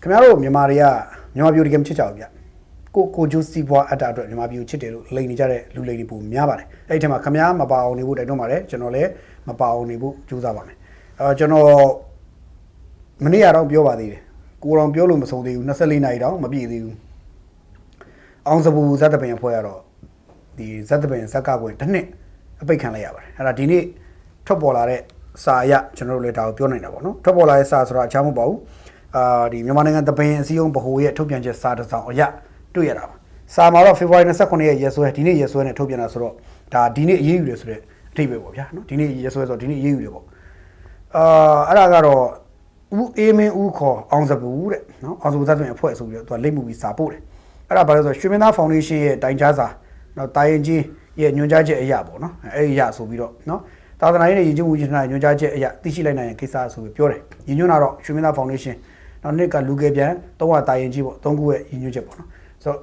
ခင်ဗျားတို့မြန်မာတွေကမြန်မာပြည်တကယ်မချစ်ကြဘူးဗျကိုဂျိုစီဘွားအတ္တအတွက်မြန်မာပြည်ကိုချစ်တယ်လို့လိန်နေကြတဲ့လူလိန်တွေပုံများပါတယ်အဲ့ဒီထဲမှာခင်ဗျားမပါအောင်နေဖို့တိုက်တွန်းပါတယ်ကျွန်တော်လည်းမပါအောင်နေဖို့ကြိုးစားပါမယ်ကျွန်တော်မနေ့ကတော့ပြောပါသေးတယ်ကိုတော်ပြောလို့မဆုံးသေးဘူး24နာရီတောင်မပြည့်သေးဘူးအောင်စပူဇတ်တပင်အဖွဲ့ရတော့ဒီဇတ်တပင်ဇက်ကကွယ်တစ်နှစ်အပိတ်ခံလိုက်ရပါတယ်အဲ့ဒါဒီနေ့ထွက်ပေါ်လာတဲ့စာအရကျွန်တော်တို့လည်းဒါကိုပြောနိုင်တာပေါ့နော်ထွက်ပေါ်လာတဲ့စာဆိုတော့အခြားမဟုတ်ပါဘူးဒီမြန်မာနိုင်ငံတပင်အစည်းအရုံးဗဟိုရဲ့ထုတ်ပြန်ချက်စာတစ်စောင်အရတွေ့ရတာပါစာမှာတော့ February 29ရက်ရက်စွဲဒီနေ့ရက်စွဲနဲ့ထုတ်ပြန်တာဆိုတော့ဒါဒီနေ့အရေးယူတယ်ဆိုတဲ့အထိပ္ပယ်ပေါ့ဗျာနော်ဒီနေ့ရက်စွဲဆိုတော့ဒီနေ့အရေးယူတယ်ပေါ့အဲ့ဒါကတော့ဦးအေးမင်းဦးခေါ်အောင်စပူတဲ့နော်အောင်စပူသတ်တွင်အဖွဲ့ဆိုပြီးတော့သူကလိမ့်မှုပြီးစာပို့တယ်အဲ့ဒါဘာလို့ဆိုတော့ရွှေမင်းသားဖောင်ဒေးရှင်းရဲ့တိုင်ကြားစာနော်တာရင်ကြီးရဲ့ညွှန်ကြားချက်အရာပေါ့နော်အဲ့ဒီအရာဆိုပြီးတော့နော်သာသနာရေးနဲ့ယဉ်ကျေးမှုဝန်ကြီးဌာနညွှန်ကြားချက်အရာသိရှိလိုက်နိုင်တဲ့ကိစ္စဆိုပြီးပြောတယ်ညွှန်တာတော့ရွှေမင်းသားဖောင်ဒေးရှင်းနောက်နှစ်ကလူငယ်ပြန်300တာရင်ကြီးပေါ့3ခုရဲ့ညွှန်ချက်ပေါ့နော်ဆိုတော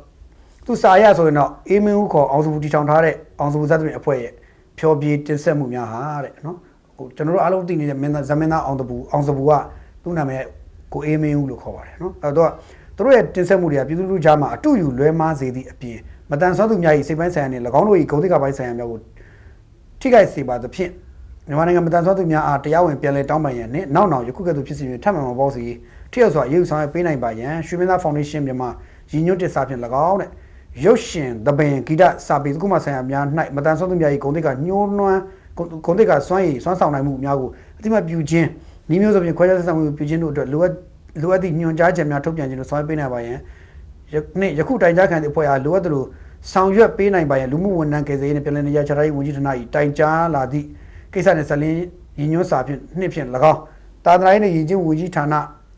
့သူစာရဆိုရင်တော့အေးမင်းဦးခေါ်အောင်စပူတီထောင်ထားတဲ့အောင်စပူသတ်တွင်အဖွဲ့ရဲ့ဖြောပြေးတင်ဆက်မှုများဟာတဲ့နော်ဟိုကျွန်တော်တို့အားလုံးသိနေတဲ့မင်းသားဇမင်းသားအောင်စပူကသူ့နာမည်ကိုအေးမင်းဦးလို့ခေါ်ပါတယ်နော်အဲ့တော့သူတို့ရဲ့တင်ဆက်မှုတွေကပြည်သူလူထုကြားမှာအတူယူလွဲမားစေသည့်အပြင်မတန်ဆွမ်းသူများ၏စိတ်ပိုင်းဆိုင်ရာနှင့်၎င်းတို့၏ဂုဏ်သိက္ခာပိုင်းဆိုင်ရာများကိုထိခိုက်စေပါသဖြင့်မြန်မာနိုင်ငံမတန်ဆွမ်းသူများအားတရားဝင်ပြန်လည်တောင်းပန်ရန်နှင့်နောက်ယခုကဲ့သို့ဖြစ်စီ၍ထပ်မံမပေါ်စီထိရောက်စွာရေးယူဆောင်ရွက်ပေးနိုင်ပါရန်ရွှေမင်းသားဖောင်ဒေးရှင်းမြန်မာရည်ညွှန်းတင်စာဖြင့်၎င်းတဲ့ရုပ်ရှင်သဘင်ဂီတစာပေကုမဆိုင်ရာများ၌မတန်ဆွမ်းသူများ၏ဂုဏ်သိက္ခာညှိုးနွမ်းဂုဏ်သိက္ခာစွမ်းဆောင်နိုင်မှုများကိုအတိမတ်ပြုခြင်းဤမျိုးဆိုဖြင့်ခွဲခြားဆက်ဆံမှုပြုခြင်းတို့အတွက်လိုအပ်သည့်ညွှန်ကြားချက်များထုတ်ပြန်ခြင်းတို့ဆောင်ရွက်ပေးနိုင်ပါရန်ယခုတိုင်ကြားခံသည့်အဖွဲ့အားလိုအပ်သလိုဆောင်ရွက်ပေးနိုင်ပါရန်လူမှုဝန်ထမ်းကယ်ဆယ်ရေးနှင့်ပြည်내နေရာချထားရေးဝန်ကြီးဌာန၏တိုင်ကြားလာသည့်ကိစ္စနှင့်ဆက်လင်းရည်ညွှန်းစာဖြင့်နှင့်ဖြင့်၎င်းသာသနာရေးနှင့်ယဉ်ကျေးမှုဝန်ကြီးဌာန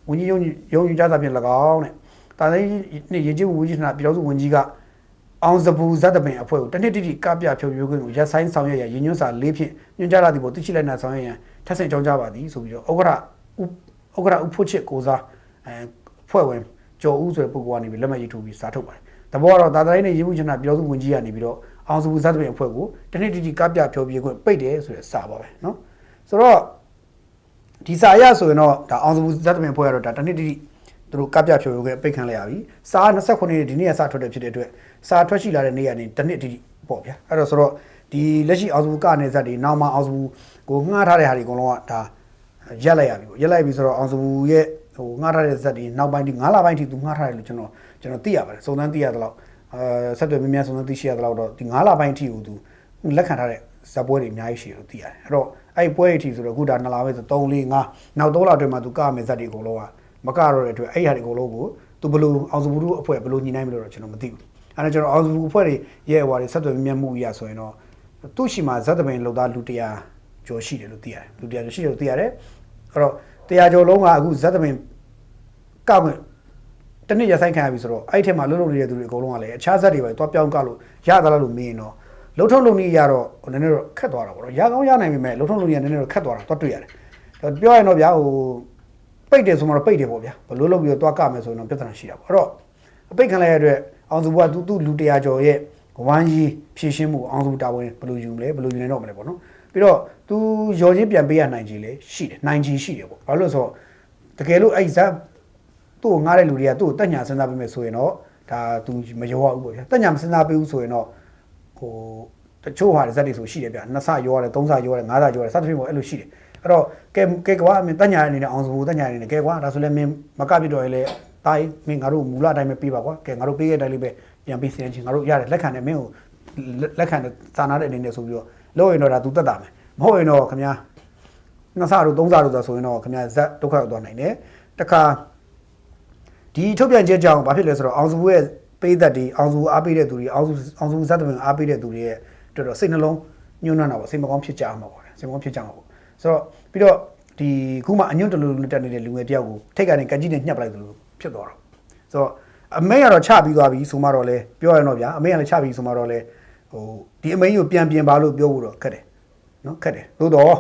ဝန်ကြီးရုံးကြားစာဖြင့်၎င်းနဲ့သာသနာရေးနှင့်ယဉ်ကျေးမှုဝန်ကြီးဌာနပြည်ထောင်စုဝန်ကြီးကအောင်စပူဇတ်တပင်အဖွဲ့ကိုတနှစ်တိတိကပြဖြိုပြခွင့်ကိုရပ်ဆိုင်းဆောင်ရွက်ရရည်ညွှန်းစာ၄ဖြင့်ညွှန်ကြားလာသည့်ပေါ်သိရှိလိုက်နိုင်ဆောင်ရွက်ရန်ထပ်ဆင့်ကြောင်းကြပါသည်ဆိုပြီးတော့ဥက္ကဋ္ဌဦးဖို့ချစ်ကိုစားဖွဲ့ဝင်ကျော်ဦးဆိုတဲ့ပုဂ္ဂိုလ်ကနေပြီးလက်မှတ်ရေးထိုးပြီးစာထုတ်ပါတယ်တဘောကတော့သာသနာရေးနဲ့ရေးမှုချနာပြည်တော်စုဝန်ကြီးကနေပြီးတော့အောင်စပူဇတ်တပင်အဖွဲ့ကိုတနှစ်တိတိကပြဖြိုပြခွင့်ပိတ်တယ်ဆိုတဲ့စာပါပဲเนาะဆိုတော့ဒီစာအရဆိုရင်တော့ဒါအောင်စပူဇတ်တပင်အဖွဲ့ကတော့ဒါတနှစ်တိတိသူတို့ကပြဖြိုခွင့်ပိတ်ခံလိုက်ရပြီစာ29ရက်ဒီနေ့ကစထွက်တဲ့ဖြစ်တဲ့အတွက်စာထွက်ရှိလာတဲ့နေ့ကနေတနှစ်တိတိပေါ့ဗျာအဲ့တော့ဆိုတော့ဒီလက်ရှိအောင်စပူကနေဇက်တွေနောက်မှအောင်စပူကိုငှားထားတဲ့ဟာတွေအကုန်လုံးကဒါရက်လိုက်ရပြီပေါ့ရက်လိုက်ပြီဆိုတော့အောင်စပူရဲ့ဟိုငှားထားတဲ့ဇက်တွေနောက်ပိုင်းဒီ9လပိုင်းထိသူငှားထားတယ်လို့ကျွန်တော်သိရပါတယ်စုံစမ်းသိရသလောက်ဆက်သွယ်မြများစုံစမ်းသိရှိရသလောက်တော့ဒီ9လပိုင်းထိကိုသူလက်ခံထားတဲ့ဇက်ပွဲတွေအများကြီးရှိတယ်လို့သိရတယ်အဲ့တော့အဲ့ပွဲအထိဆိုတော့အခုဒါ2လပဲဆို3 4 5နောက်3လအတွင်းမှာသူကမယ်ဇက်တွေအကုန်လုံးကမကတော့တဲ့အတွက်အဲ့ဟာတွေအကုန်လုံးကိုသူဘလို့အောင်စပူတို့အဖွဲ့ဘလို့ညီနိုင်မလို့တော့ကျွန်တော်မသိဘူးအဲ့တော့ကျွန်တော်အောင်စပူအဖွဲ့တွေရဲ့ဟိုဟာတွေဆက်သွယ်မြမှုရဆိုရင်တော့သူ့ရှိမှာဇက်တပင်လောက်သားလူ100ကျော်ရှိတယ်လို့သိရတယ်လူ100ကျော်ရှိတယ်လို့သိရတယ်အဲ့တော့100ကျော်လုံးကအခုဇက်တပင်ကောက်ခွင့်တနည်းရဆိုင်ခံရပြီဆိုတော့အဲ့ထက်မှာလှုပ်နေတဲ့သူတွေအကုန်လုံးကလည်းအခြားဇက်တွေပဲတွားပြောင်းကောက်လို့ရသလားလို့မေးရင်တော့လှုပ်ထုံလုံနေရတော့နည်းနည်းတော့ခက်သွားတာပေါ့နော်ရကောင်းရနိုင်ပေမဲ့လှုပ်ထုံလုံနေရနည်းနည်းတော့ခက်သွားတာတွားတွေ့ရတယ်ပြောရရင်တော့ဗျာဟိုပိတ်တယ်ဆိုမှတော့ပိတ်တယ်ပေါ့ဗျာဘလို့လုပ်ပြီးတော့တွားကမယ်ဆိုရင်တော့ပြဿနာရှိတာပေါ့အဲ့တော့အပိတ်ခံလိုက်ရတဲ့အောင်စုဘကသူ့လူ100ကျော်ရဲ့ဝမ်းကြီးဖြည့်ရှင်းမှုအောင်စုတာဝန်ဘလို့ယူမလဲဘလို့ယူနေတော့မလဲပေါ့နော်ပြီးတော့သူရော်ချင်းပြန်ပေးရနိုင်ကြီးလေရှိတယ်နိုင်ကြီးရှိတယ်ပေါ့ဘာလို့ဆိုတော့တကယ်လို့အဲ့ဇက်သူ့ကိုငားတဲ့လူတွေကသူ့ကိုတက်ညာစဉ်းစားပေးမယ်ဆိုရင်တော့ဒါသူမရောဘူးပေါ့ဗျာတက်ညာမစဉ်းစားပေးဘူးဆိုရင်တော့ဟိုတချို့ဟာဇက်တွေဆိုရှိတယ်ဗျာ2ဆရောရတယ်3ဆရောရတယ်5ဆရောရတယ်စသဖြင့်ပေါ့အဲ့လိုရှိတယ်အဲ့တော့ကဲကွာမင်းတက်ညာအနေနဲ့အောင်စပူတက်ညာအနေနဲ့ကဲကွာဒါဆိုလည်းမင်းမကပြတော့ရင်လည်းတိုင်းမင်းငါတို့မူလအတိုင်းပဲပေးပါကွာကဲငါတို့ပေးခဲ့တဲ့အတိုင်းလေးပဲပြန်ပေးစင်းချင်းငါတို့ရတယ်လက်ခံတယ်မင်းကိုလက်ခံတယ်စာနာတဲ့အနေနဲ့ဆိုပြီးတော့လို့ရင်တော့ဒါသူတက်တာမယ်မဟုတ်ရင်တော့ခင်ဗျာ2ဆတို့3ဆတို့ဆိုရင်တော့ခင်ဗျာဇက်ဒုက္ခရောက်သွားနိုင်တယ်တခါဒီထုတ်ပြန်ချက်ကြောင့်ဘာဖြစ်လဲဆိုတော့အောင်စပူရဲ့ပေးသက်တွေအောင်စပူအားပေးတဲ့သူတွေအောင်စပူဇက်တပင်အားပေးတဲ့သူတွေရဲ့တော်တော်စိတ်နှလုံးညှိုးနှံ့တာပေါ့စိတ်မကောင်းဖြစ်ကြမှာပေါ့စိတ်မကောင်းဖြစ်ကြမှာပေါ့ဆိုတော့ပြီးတော့ဒီခုမှအညွန့်တလူတက်နေတဲ့လူငယ်တယောက်ကိုထိတ်ကနေကကြီးနဲ့ညှပ်ပလိုက်သလိုဖြစ်သွားတော့ဆိုတော့အမေကတော့ချပြီးသွားပြီဆိုမှတော့လဲပြောရတော့ဗျာအမေကလည်းချပြီးဆိုမှတော့လဲဟိုဒီအမေကိုပြန်ပြင်ပါလို့ပြောဖို့တော့ခက်တယ်နော်ခက်တယ်သို့တော့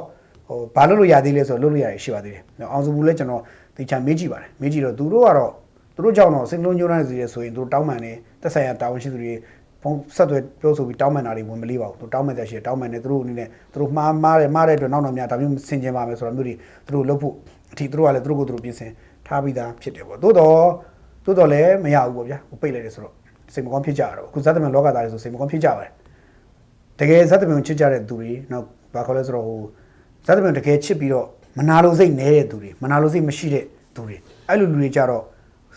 ဟိုဘာလို့ရသေးလဲဆိုတော့လုပ်လို့ရတယ်ရှိပါသေးတယ်အောင်စပူလည်းကျွန်တော်တေချာမေးကြည့်ပါတယ်မေးကြည့်တော့သူတို့ကတော့သူတို့ကြောင့်တော့စိတ်လုံးညှိုးနှံ့နေစီတယ်ဆိုရင်သူတို့တောင်းပန်တယ်တက်ဆိုင်ရာတာဝန်ရှိသူတွေဖုန်းဆက်သွယ်ပြောဆိုပြီးတောင်းပန်တာတွေဝင်မလေးပါဘူးသူတောင်းပန်တဲ့ရှိတောင်းပန်တယ်သူတို့အနေနဲ့သူတို့မှားတဲ့အတွက်နောက်တော့များဒါမျိုးဆင်ကျင်ပါမယ်ဆိုတော့မျိုးတွေသူတို့လုပ်ဖို့အထီးသူတို့ကလည်းသူတို့ကိုသူတို့ပြင်ဆင် ထားပြီးသားဖြစ်တယ်ပေါ့သို့တော့လည်းမရဘူးပေါ့ဗျာပိတ်လိုက်တယ်ဆိုတော့စိတ်မကောင်းဖြစ်ကြရတော့အခုဇတ်တမန်လောကသားတွေဆိုစိတ်မကောင်းဖြစ်ကြပါတယ်တကယ်ဇတ်တမန်ချစ်ကြတဲ့သူတွေနောက်ဘာခေါ်လဲဆိုတော့ဟိုဇတ်တမန်တကယ်ချစ်ပြီးတော့မနာလိုစိတ်နေတဲ့သူတွေမနာလိုစိတ်မရှိတဲ့သူတွေအဲ့လိုလူတွေကြတော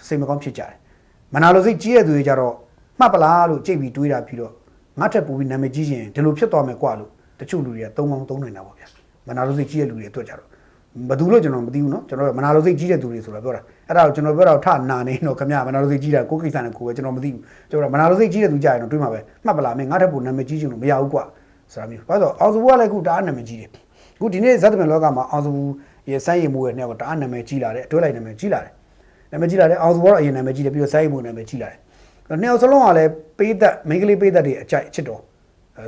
့စိတ်မကောင်းဖြစ်ကြတယ်မနာလိုစိတ်ကြီးတဲ့သူတွေကြတော့မှတ်ပလားလို့ကြိတ်ပြီးတွေးတာပြီးတော့ငါထက်ပူပြီးနာမည်ကြီးရင်ဒီလိုဖြစ်သွားမယ်ကွာလို့တချို့လူတွေကသုံးနိုင်တာပေါ့ဗျာမနာလိုစိတ်ကြီးတဲ့လူတွေအတွက်ကြတော့ဘယ်သူလို့ကျွန်တော်မသိဘူးเนาะကျွန်တော်မနာလိုစိတ်ကြီးတဲ့သူတွေဆိုတာပြောတာအဲ့ဒါကိုကျွန်တော်ပြောတာထနာနေတော့ခင်ဗျမနာလိုစိတ်ကြီးတာကိုကိစ္စနဲ့ကိုပဲကျွန်တော်မသိဘူးကျွန်တော်မနာလိုစိတ်ကြီးတဲ့သူကြရင်တော့တွေးမှာပဲမှတ်ပလားမင်းငါထက်ပူနာမည်ကြီးချင်လို့မရဘူးကွာဆိုတာမျိုးဘာလို့အောင်စဘူးကလည်းအခုတအားနာမည်ကြီးတယ်အခုဒီနေ့ဇတ်တမန်လောကမှာအောင်စဘူးရဲ့စိုင်းရီမိုးရဲ့နှစ်ယောက်ကတအားနာမည်ကြီးလာတယ်အတွဲလိုက်နာမည်ကြီးလာတယ်နာမည်ကြီးလာတယ်အောင်စဘူးကတော့အရင်နာမည်ကြီးတယ်ပြီးတော့စိုင်းရီမိုးနာမည်ကြီးလာတယ်နှစ်ယောက်စလုံးကလည်းပေးသက်မိန်းကလေးပေးသက်တွေအကြိုက်ချစ်တော်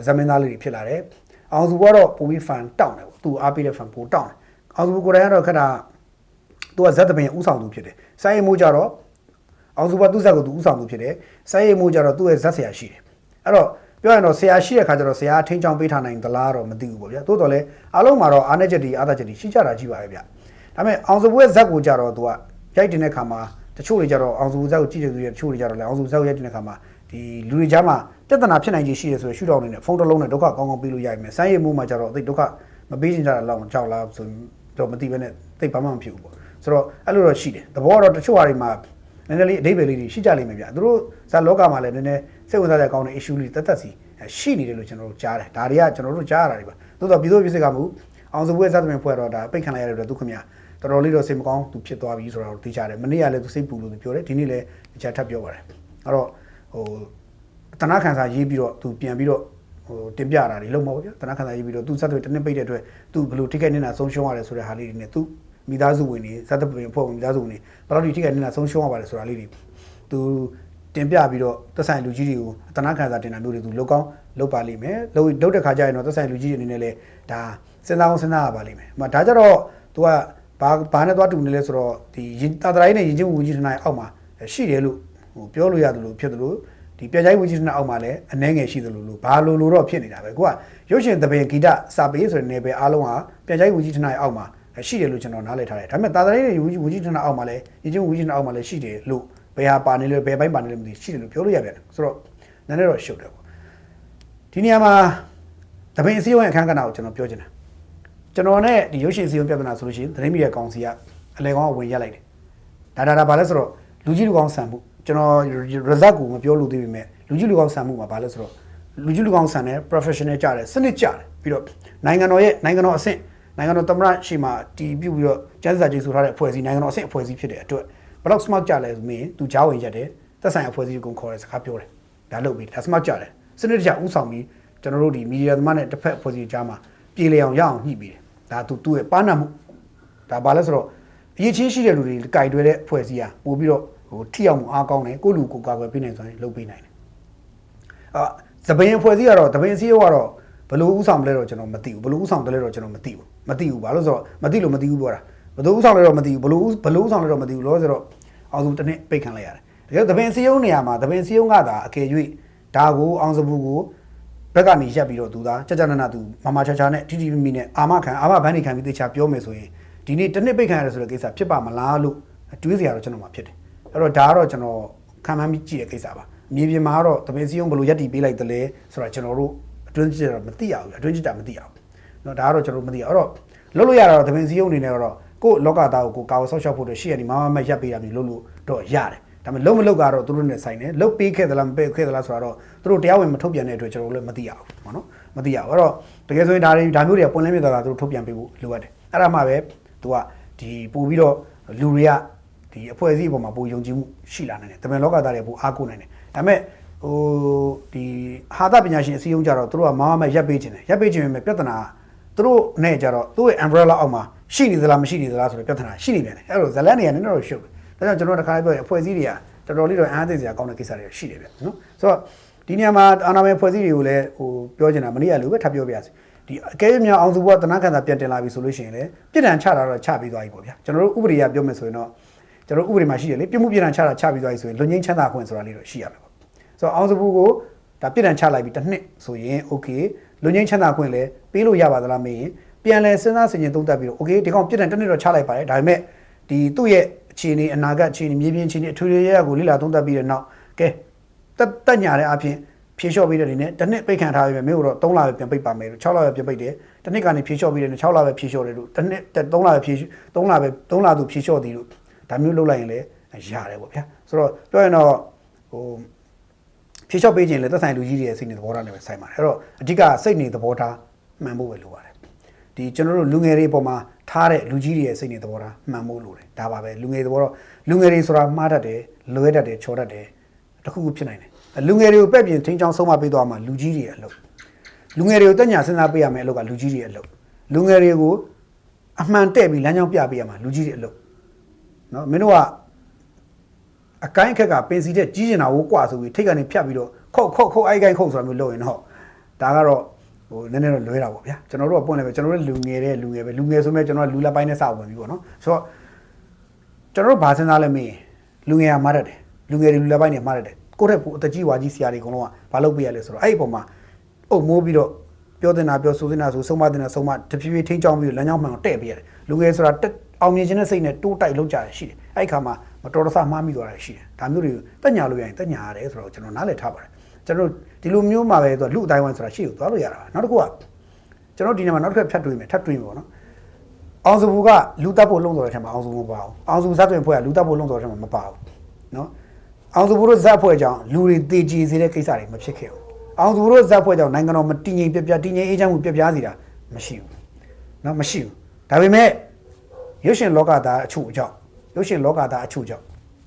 ဇမင်းသားလေးတွေဖြစ်လာတယ်အောင်စဘူးကတော့ပူပြီးဖန်တောင်းတယ်ပေါ့သူအားပေးတဲ့ဖန်ပူတောင်းတယ်အောင်စဘူးကိုယ်တိုင်ကတော့ခက်တာသူကဇတ်တပင်ဥဆောင်သူဖြစ်တယ်စိုင်းရီမိုးကြတော့အောင်စဘူးကသူ့ဇက်ကိုသူဥဆောင်သူဖြစ်တယ်စိုင်းရီမိုးကြတော့သူ့ရဲ့ဇက်ဆရာရှိတယ်အဲ့တော့ပြောရင်တော့ဆရာရှိတဲ့ခါကျတော့ဆရာထိန်းချောင်းပေးထားနိုင်သလားတော့မသိဘူးပေါ့ဗျာတိုးတော်လဲအားလုံးမှာတော့အားနည်းချက်တွေအားသာချက်တွေရှိကြတာကြီးပါပဲဗျာဒါပေမဲ့အောင်စဘူးရဲ့ဇက်ကိုကြတော့သူကရိုက်တင်တဲ့ခါမှာတချို့တွေကြတော့အောင်စဘူးဇက်ကိုကြည့်တဲ့သူတွေတချို့တွေကြတော့လဲအောင်စဘူးဇက်ကိုရိုက်တင်တဲ့ခါမှာဒီလူတွေကြားမှာပြဿနာဖြစ်နိုင်ခြေရှိတယ်ဆိုတော့ရှုထောင့်နေနဲ့ဖုန်းတစ်လုံးနဲ့ဒုက္ခကောင်းကောင်းပေးလို့ရပြီမယ်စိုင်းရည်မှုမှာကြတော့သိဒုက္ခမပေးချင်ကြတာလောက်ကြောက်လားဆိုတော့မသိဘဲနဲ့သိဘာမှမဖြစ်ဘူးပေါ့ဆိုတော့အဲ့လိုတော့ရှိတယ်သဘောကတော့တချို့ဟာတွေမှာနည်းနည်းလေးအဓိပ္ပာယ်လေးတွေရှိကြလိမ့်မယ်ဗျာသူတို့ဇာလောကမှာလည်းနည်းနည်းစိတ်ဝင်စားတဲ့အကောင်းတဲ့ issue လေးတက်စီရှိနေတယ်လို့ကျွန်တော်တို့ကြားတယ်ဒါတွေကကျွန်တော်တို့ကြားရတာတွေပါသို့တော့ပြည်သူ့ပြည်စစ်ကမှုအောင်စပွဲဇာတ်သမင်ဖွဲ့တော့ဒါပိတ်ခံလိုက်ရတဲ့သူခင်ဗျာတော်တော်လေးတော့စိတ်မကောင်းသူဖြစ်သွားပြီဆိုတော့သိကြတယ်မနေ့ကလည်းသူစိတ်ပူလို့သူပြောတယ်ဒီနေ့လည်းအချာထပ်ပြောပါတယ်အဲ့တော့ဟိုတနာခံစာရေးပြီးတော့သူပြန်ပြီးတော့ဟိုတင်ပြတာတွေလုံးမဟုတ်ဗျာတနာခံစာရေးပြီးတော့သူဇာတ်တွေတစ်နှစ်ပိတ်တဲ့အတွက်သူဘယ်လိုထိခိုက်နေတာဆုံးရှုံးရတယ်ဆိုတဲ့ဟာလေးတွေနဲ့သူမိသားစုဝင်တွေဇာတ်သမင်ဖွဲ့ဝင်မိသားစုဝင်တွေဘယ်လိုထိခိုက်နေတာဆုံးရှုံးရပါတယ်ဆိုတာလေးတွေသူတင်ပြပြီးတော့သက်ဆိုင်လူကြီးတွေကိုတနာခံစာတင်တာမျိုးတွေသူလောက်ကောင်းလောက်ပါလိမ့်မယ်လောက်တဲ့ခါကျရင်တော့သက်ဆိုင်လူကြီးတွေအနေနဲ့လည်းဒါစဉ်းစားအောင်စဉ်းစားရပါလိမ့်မယ်။ဒါကြတော့သူကဘာနဲ့သွားတူနေလဲဆိုတော့ဒီတာတရိုင်းနဲ့ရင်ချင်းဝင်ကြီးထနိုင်အောက်မှာရှိတယ်လို့ဟိုပြောလို့ရတယ်လို့ဖြစ်တယ်လို့ဒီပြန်ချိုင်းဝင်ကြီးထနိုင်အောက်မှာလည်းအနှဲငယ်ရှိတယ်လို့ဘာလို့တော့ဖြစ်နေတာပဲကိုကရုပ်ရှင်သဘင်ဂီတစာပေဆိုတဲ့နယ်ပယ်အားလုံးဟာပြန်ချိုင်းဝင်ကြီးထနိုင်အောက်မှာရှိတယ်လို့ကျွန်တော်နားလည်ထားတယ်။ဒါပေမဲ့တာတရိုင်းနဲ့ဝင်ကြီးထနိုင်အောက်မှာလည်းရင်ချင်းဝင်ကြီးထနိုင်အောက်မှာလည်းရှိတယ်လို့ဘယ်ဟာပါနေလဲဘယ်ဘိုင်းပါနေလဲမသိရှိတယ်လို့ပြောလို့ရပြန်တယ်ဆိုတော့နည်းနည်းတော့ရှုပ်တယ်ပေါ့ဒီနေရာမှာသဘင်အစည်းအဝေးအခန်းကဏ္ဍကိုကျွန်တော်ပြောချင်တယ်ကျွန်တော်နဲ့ဒီရုပ်ရှင်အစည်းအဝေးပြဿနာဆိုလို့ရှိရင်သတင်းမီဒီယာကောင်စီကအလဲကောင်းဝင်ရက်လိုက်တယ်ဒါဘာလဲဆိုတော့လူကြီးလူကောင်းဆန်မှုကျွန်တော် result ကိုမပြောလို့သေးပေမဲ့လူကြီးလူကောင်းဆန်မှုမှာဘာလဲဆိုတော့လူကြီးလူကောင်းဆန်တယ် professional ကြတယ်စနစ်ကြတယ်ပြီးတော့နိုင်ငံတော်အဆင့်နိုင်ငံတော်သမ္မတရှိမှတီးပြုတ်ပြီးတော့ကျန်းစာကြီးဆိုထားတဲ့အဖွဲ့အစည်းနိုင်ငံတော်အဆင့်အဖွဲ့အစည်းဖြစ်တဲ့အတွက်ဘလောက် smart ကြလဲဆိုမင်းသူကြားဝင်ရက်တယ်သက်ဆိုင်အဖွဲ့အစည်းကိုခေါ်တဲ့စကားပြောတယ်ဒါလုပ်ပြီးဒါ smart ကြတယ်စနစ်တကျဥဆောင်ပြီးကျွန်တော်တို့ဒီမီဒီယာသမားနဲ့တစ်ဖက်အဖွဲ့အစည်းကြားမှာပြေလည်အောင်ရအောင်ညှိပြီးတယ်ဒါသူ့ရဲ့ပါဏမှုဒါဘာလဲဆိုတော့အရေးချင်းရှိတဲ့လူတွေကြိုက်တွဲတဲ့အဖွဲ့အစည်းဟာပို့ပြီးတော့ဟိုထိအောင်မှုအားကောင်းတယ်ကိုလူကိုကာကွယ်ပေးနိုင်ဆိုရင်လုပ်ပေးနိုင်တယ်သဘင်အဖွဲ့အစည်းကတော့သဘင်အစည်းကတော့ဘလို့ဥဆောင်မလဲတော့ကျွန်တော်မသိဘူးဘလို့ဥဆောင်တယ်လဲတော့ကျွန်တော်မသိဘူးဘာလို့ဆိုတော့မသိလို့မသိဘူးပြောတာဘလို့ဥဆောင်လဲတော့မသိဘူးဘလို့ဥဆောင်လဲတော့မသိဘူးလို့ဆိုတော့အောင်စုတစ်နှစ်ပိတ်ခံလိုက်ရတယ်တကယ်သဘင်အစည်းနေရာမှာသဘင်အစည်းကသာအကယ်၍ဒါကိုအောင်စဘူးကိုဘက်ကနေရက်ပြီးတော့သူသားကြနာသူမမချာချာနဲ့တီမီနဲ့အာမဘန်းနေခံပြီးတေချာပြောမယ်ဆိုရင်ဒီနေ့တစ်နှစ်ပိတ်ခံရတယ်ဆိုတဲ့ကိစ္စဖြစ်ပါမလားလို့တွေးစရာတော့ကျွန်တော်မှဖြစ်တယ်အဲ့တော့ဒါကတော့ကျွန်တော်ခံမှန်းပြီးကြည့်တဲ့ကိစ္စပါမြေပြင်မှာကတော့တပင်းစည်းုံဘယ်လိုရက်တီပေးလိုက်တယ်လဲဆိုတော့ကျွန်တော်တို့အတွင်းကျတော့မသိရဘူးအတွင်းကျတာမသိရဘူးเนาะဒါကတော့ကျွန်တော်မသိရအဲ့တော့လုပ်လို့ရတာတော့တပင်းစည်းုံအနေနဲ့တော့ကိုလောကသားကိုကာဝဆောက်ရှောက်ဖို့တော့ရှေ့ကနေမမရက်ပေးတာမျိုးလုပ်လို့တော့ရတယ်ဒါပေမဲ့လုံးမလုပ်ကတော့သူတို့နဲ့ဆိုင်တယ်လုတ်ပေးခဲ့သလားမပေးခဲ့သလားဆိုတော့သူတို့တရားဝင်မထုတ်ပြန်တဲ့အတွက်ကျွန်တော်တို့လည်းမသိရဘူးပေါ့နော်မသိရဘူးအဲ့တော့တကယ်ဆိုရင်ဒါမျိုးတွေကပွင့်လင်းမြင်သာတာသူတို့ထုတ်ပြန်ပေးဖို့လိုအပ်တယ်အဲ့ဒါမှပဲသူကဒီပို့ပြီးတော့လူတွေကဒီအဖွဲ့အစည်းအပေါ်မှာပိုယုံကြည်မှုရှိလာနိုင်တယ်တမန်လောကသားတွေပိုအားကိုးနိုင်တယ်ဒါပေမဲ့ဟိုဒီဟာသပညာရှင်အစည်းအရုံးကြတော့သူတို့ကမမရက်ပေးခြင်းတယ်ရက်ပေးခြင်းပဲပြဿနာသူတို့နဲ့ကြတော့သူ့ရဲ့ umbrella အောက်မှာရှိနေသလားမရှိနေသလားဆိုတဲ့ပြဿနာရှိနေပြန်တယ်အဲ့တော့ဇလန်တွေကနည်းနည်းတော့ရှုပ်တယ်ဒါကြောင့်ကျွန်တော်တခါလေးပြောရင်အဖွဲ့အစည်းတွေကတော်တော်လေးတော့အားသိစရာကောင်းတဲ့ကိစ္စတွေရှိတယ်ဗျနော်ဆိုတော့ဒီနေရာမှာအာဏာပိုင်ဖွဲ့စည်းတွေကိုလည်းဟိုပြောချင်တာမနေ့ကလိုပဲထပ်ပြောပြရစီဒီအကဲမြောင်အောင်စုဘတနာခံစာပြန်တင်လာပြီဆိုလို့ရှိရင်လည်းပြည်ထန်ချတာတော့ချပြီးသွားပြီပေါ့ဗျာကျွန်တော်တို့ဥပဒေအရပြောမယ်ဆိုရင်တော့ကျွန်တော်ဥပဒေမှာရှိတယ်လေပြည်မှုပြည်ထန်ချတာချပြီးသွားပြီဆိုရင်လွန်ငင်းချမ်းသာခွင့်ဆိုတာလေးတော့ရှိရမယ်ပေါ့ဆိုတော့အောင်စုဘကိုဒါပြည်ထန်ချလိုက်ပြီးတစ်နှစ်ဆိုရင် okay လွန်ငင်းချမ်းသာခွင့်လည်းပေးလို့ရပါသလားမင်းပြန်လဲစဉ်းစားဆင်ခြင်သုံးသပ်ပြီးတော့ okay ဒီကောင်ပြည်ထန်တစ်နှစ်တော့ချလိုက်ပါတယ်ဒါပေမဲ့ဒီသူ့ရဲ့အ အခြေအနေအနာဂတ်အခြေအနေမြေပြင်အခြေအနေအထွေထွေရကိုလိလာသုံးသပ်ပြီးတဲ့နောက်ကဲတက်ညာတဲ့အပြင်ဖြေလျှော့ပေးတဲ့အနေနဲ့တစ်နှစ်ပိတ်ခံထားရပြီမင်းတို့တော့3လပဲပြန်ပိတ်ပါမယ်လို့6လပဲပြန်ပိတ်တယ်တစ်နှစ်ကနေဖြေလျှော့ပေးတယ်6လပဲဖြေလျှော့တယ်လို့တစ်နှစ်3လပဲဖြေ3လသူဖြေလျှော့သည်လို့ဒါမျိုးလုပ်လိုက်ရင်လည်းရတယ်ပေါ့ဗျာဆိုတော့ပြောရင်တော့ဟိုဖြေလျှော့ပေးခြင်းလည်းသက်ဆိုင်လူကြီးတွေရဲ့စိတ်နေသဘောထားနဲ့ပဲဆိုင်ပါတယ်အဲ့တော့အဓိကစိတ်နေသဘောထားမှန်ဖို့ပဲလိုပါတယ်ဒီကျွန်တော်တို့လူငယ်တွေအပေါ်မှာထားတဲ့လူကြီးတွေရဲ့စိတ်နေသဘောထားမှန်ဖို့လိုတယ်ဒါပါပဲလူငယ်သဘောတော့လူငယ်တွေဆိုတာမှားတတ်တယ်လွဲတတ်တယ်ချော်တတ်တယ်တခုခုဖြစ်နိုင်တယ်လူငယ်တွေကိုပဲ့ပြင်ထင်းချောင်းဆုံးမပေးသွားမှာလူကြီးတွေအလုပ်လူငယ်တွေကိုတက်ညာစဉ်းစားပေးရမယ်အလုပ်ကလူကြီးတွေအလုပ်လူငယ်တွေကိုအမှန်တဲ့ပြီးလမ်းကြောင်းပြပေးရမှာလူကြီးတွေအလုပ်နော်မင်းတို့ကအကိုင်းခက်ကပင်စီတဲ့ကြီးကျင်တာကိုကွာဆိုပြီးထိတ်ကနေဖြတ်ပြီးတော့ခုတ်အိုက်ကိုင်းခုတ်ဆိုတာမျိုးလုပ်ရင်တော့ဒါကတော့ဟိုနည်းနည်းတော့လွဲတာပေါ့ဗျာကျွန်တော်တို့ကပွင့်တယ်ပဲကျွန်တော်တို့လူငယ်ပဲလူငယ်ဆိုမဲ့ကျွန်တော်ကလူလက်ပိုင်းနဲ့စဝင်ပြီပေါ့နော်ဆိုတော့ကျွန်တော်တို့ဘာစဉ်းစားလဲမေးလူငယ်ကမှားတတ်တယ်လူငယ်တွေလူလက်ပိုင်းတွေမှားတတ်တယ်ကိုယ့်ထက်ပိုအသက်ကြီးဝါကြီးဆရာတွေအကုန်လုံးကဘာလုပ်ပေးရလဲဆိုတော့အဲ့ဒီပုံမှာအုပ်မိုးပြီးတော့ပြောတင်တာပြောဆိုတင်တာဆိုဆုံးမတင်တာဆုံးမတဖြည်းဖြည်းထိန်းချောင်းပြီးလမ်းကြောင်းမှန်ကိုတဲ့ပေးရတယ်လူငယ်ဆိုတာအောင်မြင်ခြင်းနဲ့စိတ်နဲ့တိုးတိုက်လုပ်ကြရရှိတယ်အဲ့ဒီခါမှာမတော်တဆမှားမိသွားတာရှိတယ်ဒါမျိုးတွေတက်ညာလို့ရရင်တက်ညာရတယ်ဆိုတော့ကျွန်တော်နားလည်ထားပါတယ်ကျွန်တော်ဒီလိုမျိုးမှာပဲဆိုတော့လူအတိုင်းဝိုင်းဆိုတာရှိကိုသွားလို့ရတာနောက်တစ်ခုကကျွန်တော်ဒီနေ့မှာနောက်တစ်ခါဖြတ်တွေးမယ်ထပ်တွေးမယ်ပေါ့နော်အောင်စုဘူးကလူတပ်ဖို့လုံတော်တဲ့ထဲမှာအောင်စုမပါဘူးအောင်စုဇတ်တွင်ဖွဲ့ကလူတပ်ဖို့လုံတော်တဲ့ထဲမှာမပါဘူးနော်အောင်စုဘူးတို့ဇက်ဖွဲ့ကြောင့်လူတွေတေကြည်စေတဲ့ကိစ္စတွေမဖြစ်ခဲ့ဘူးအောင်စုဘူးတို့ဇက်ဖွဲ့ကြောင့်နိုင်ငံတော်မတည်ငြိမ်ပြပြတည်ငြိမ်အေးချမ်းမှုပြပြစီတာမရှိဘူးနော်မရှိဘူးဒါပေမဲ့ရုပ်ရှင်လောကသားအချို့အကြောင်းရုပ်ရှင်လောကသားအချို့ကြောင့်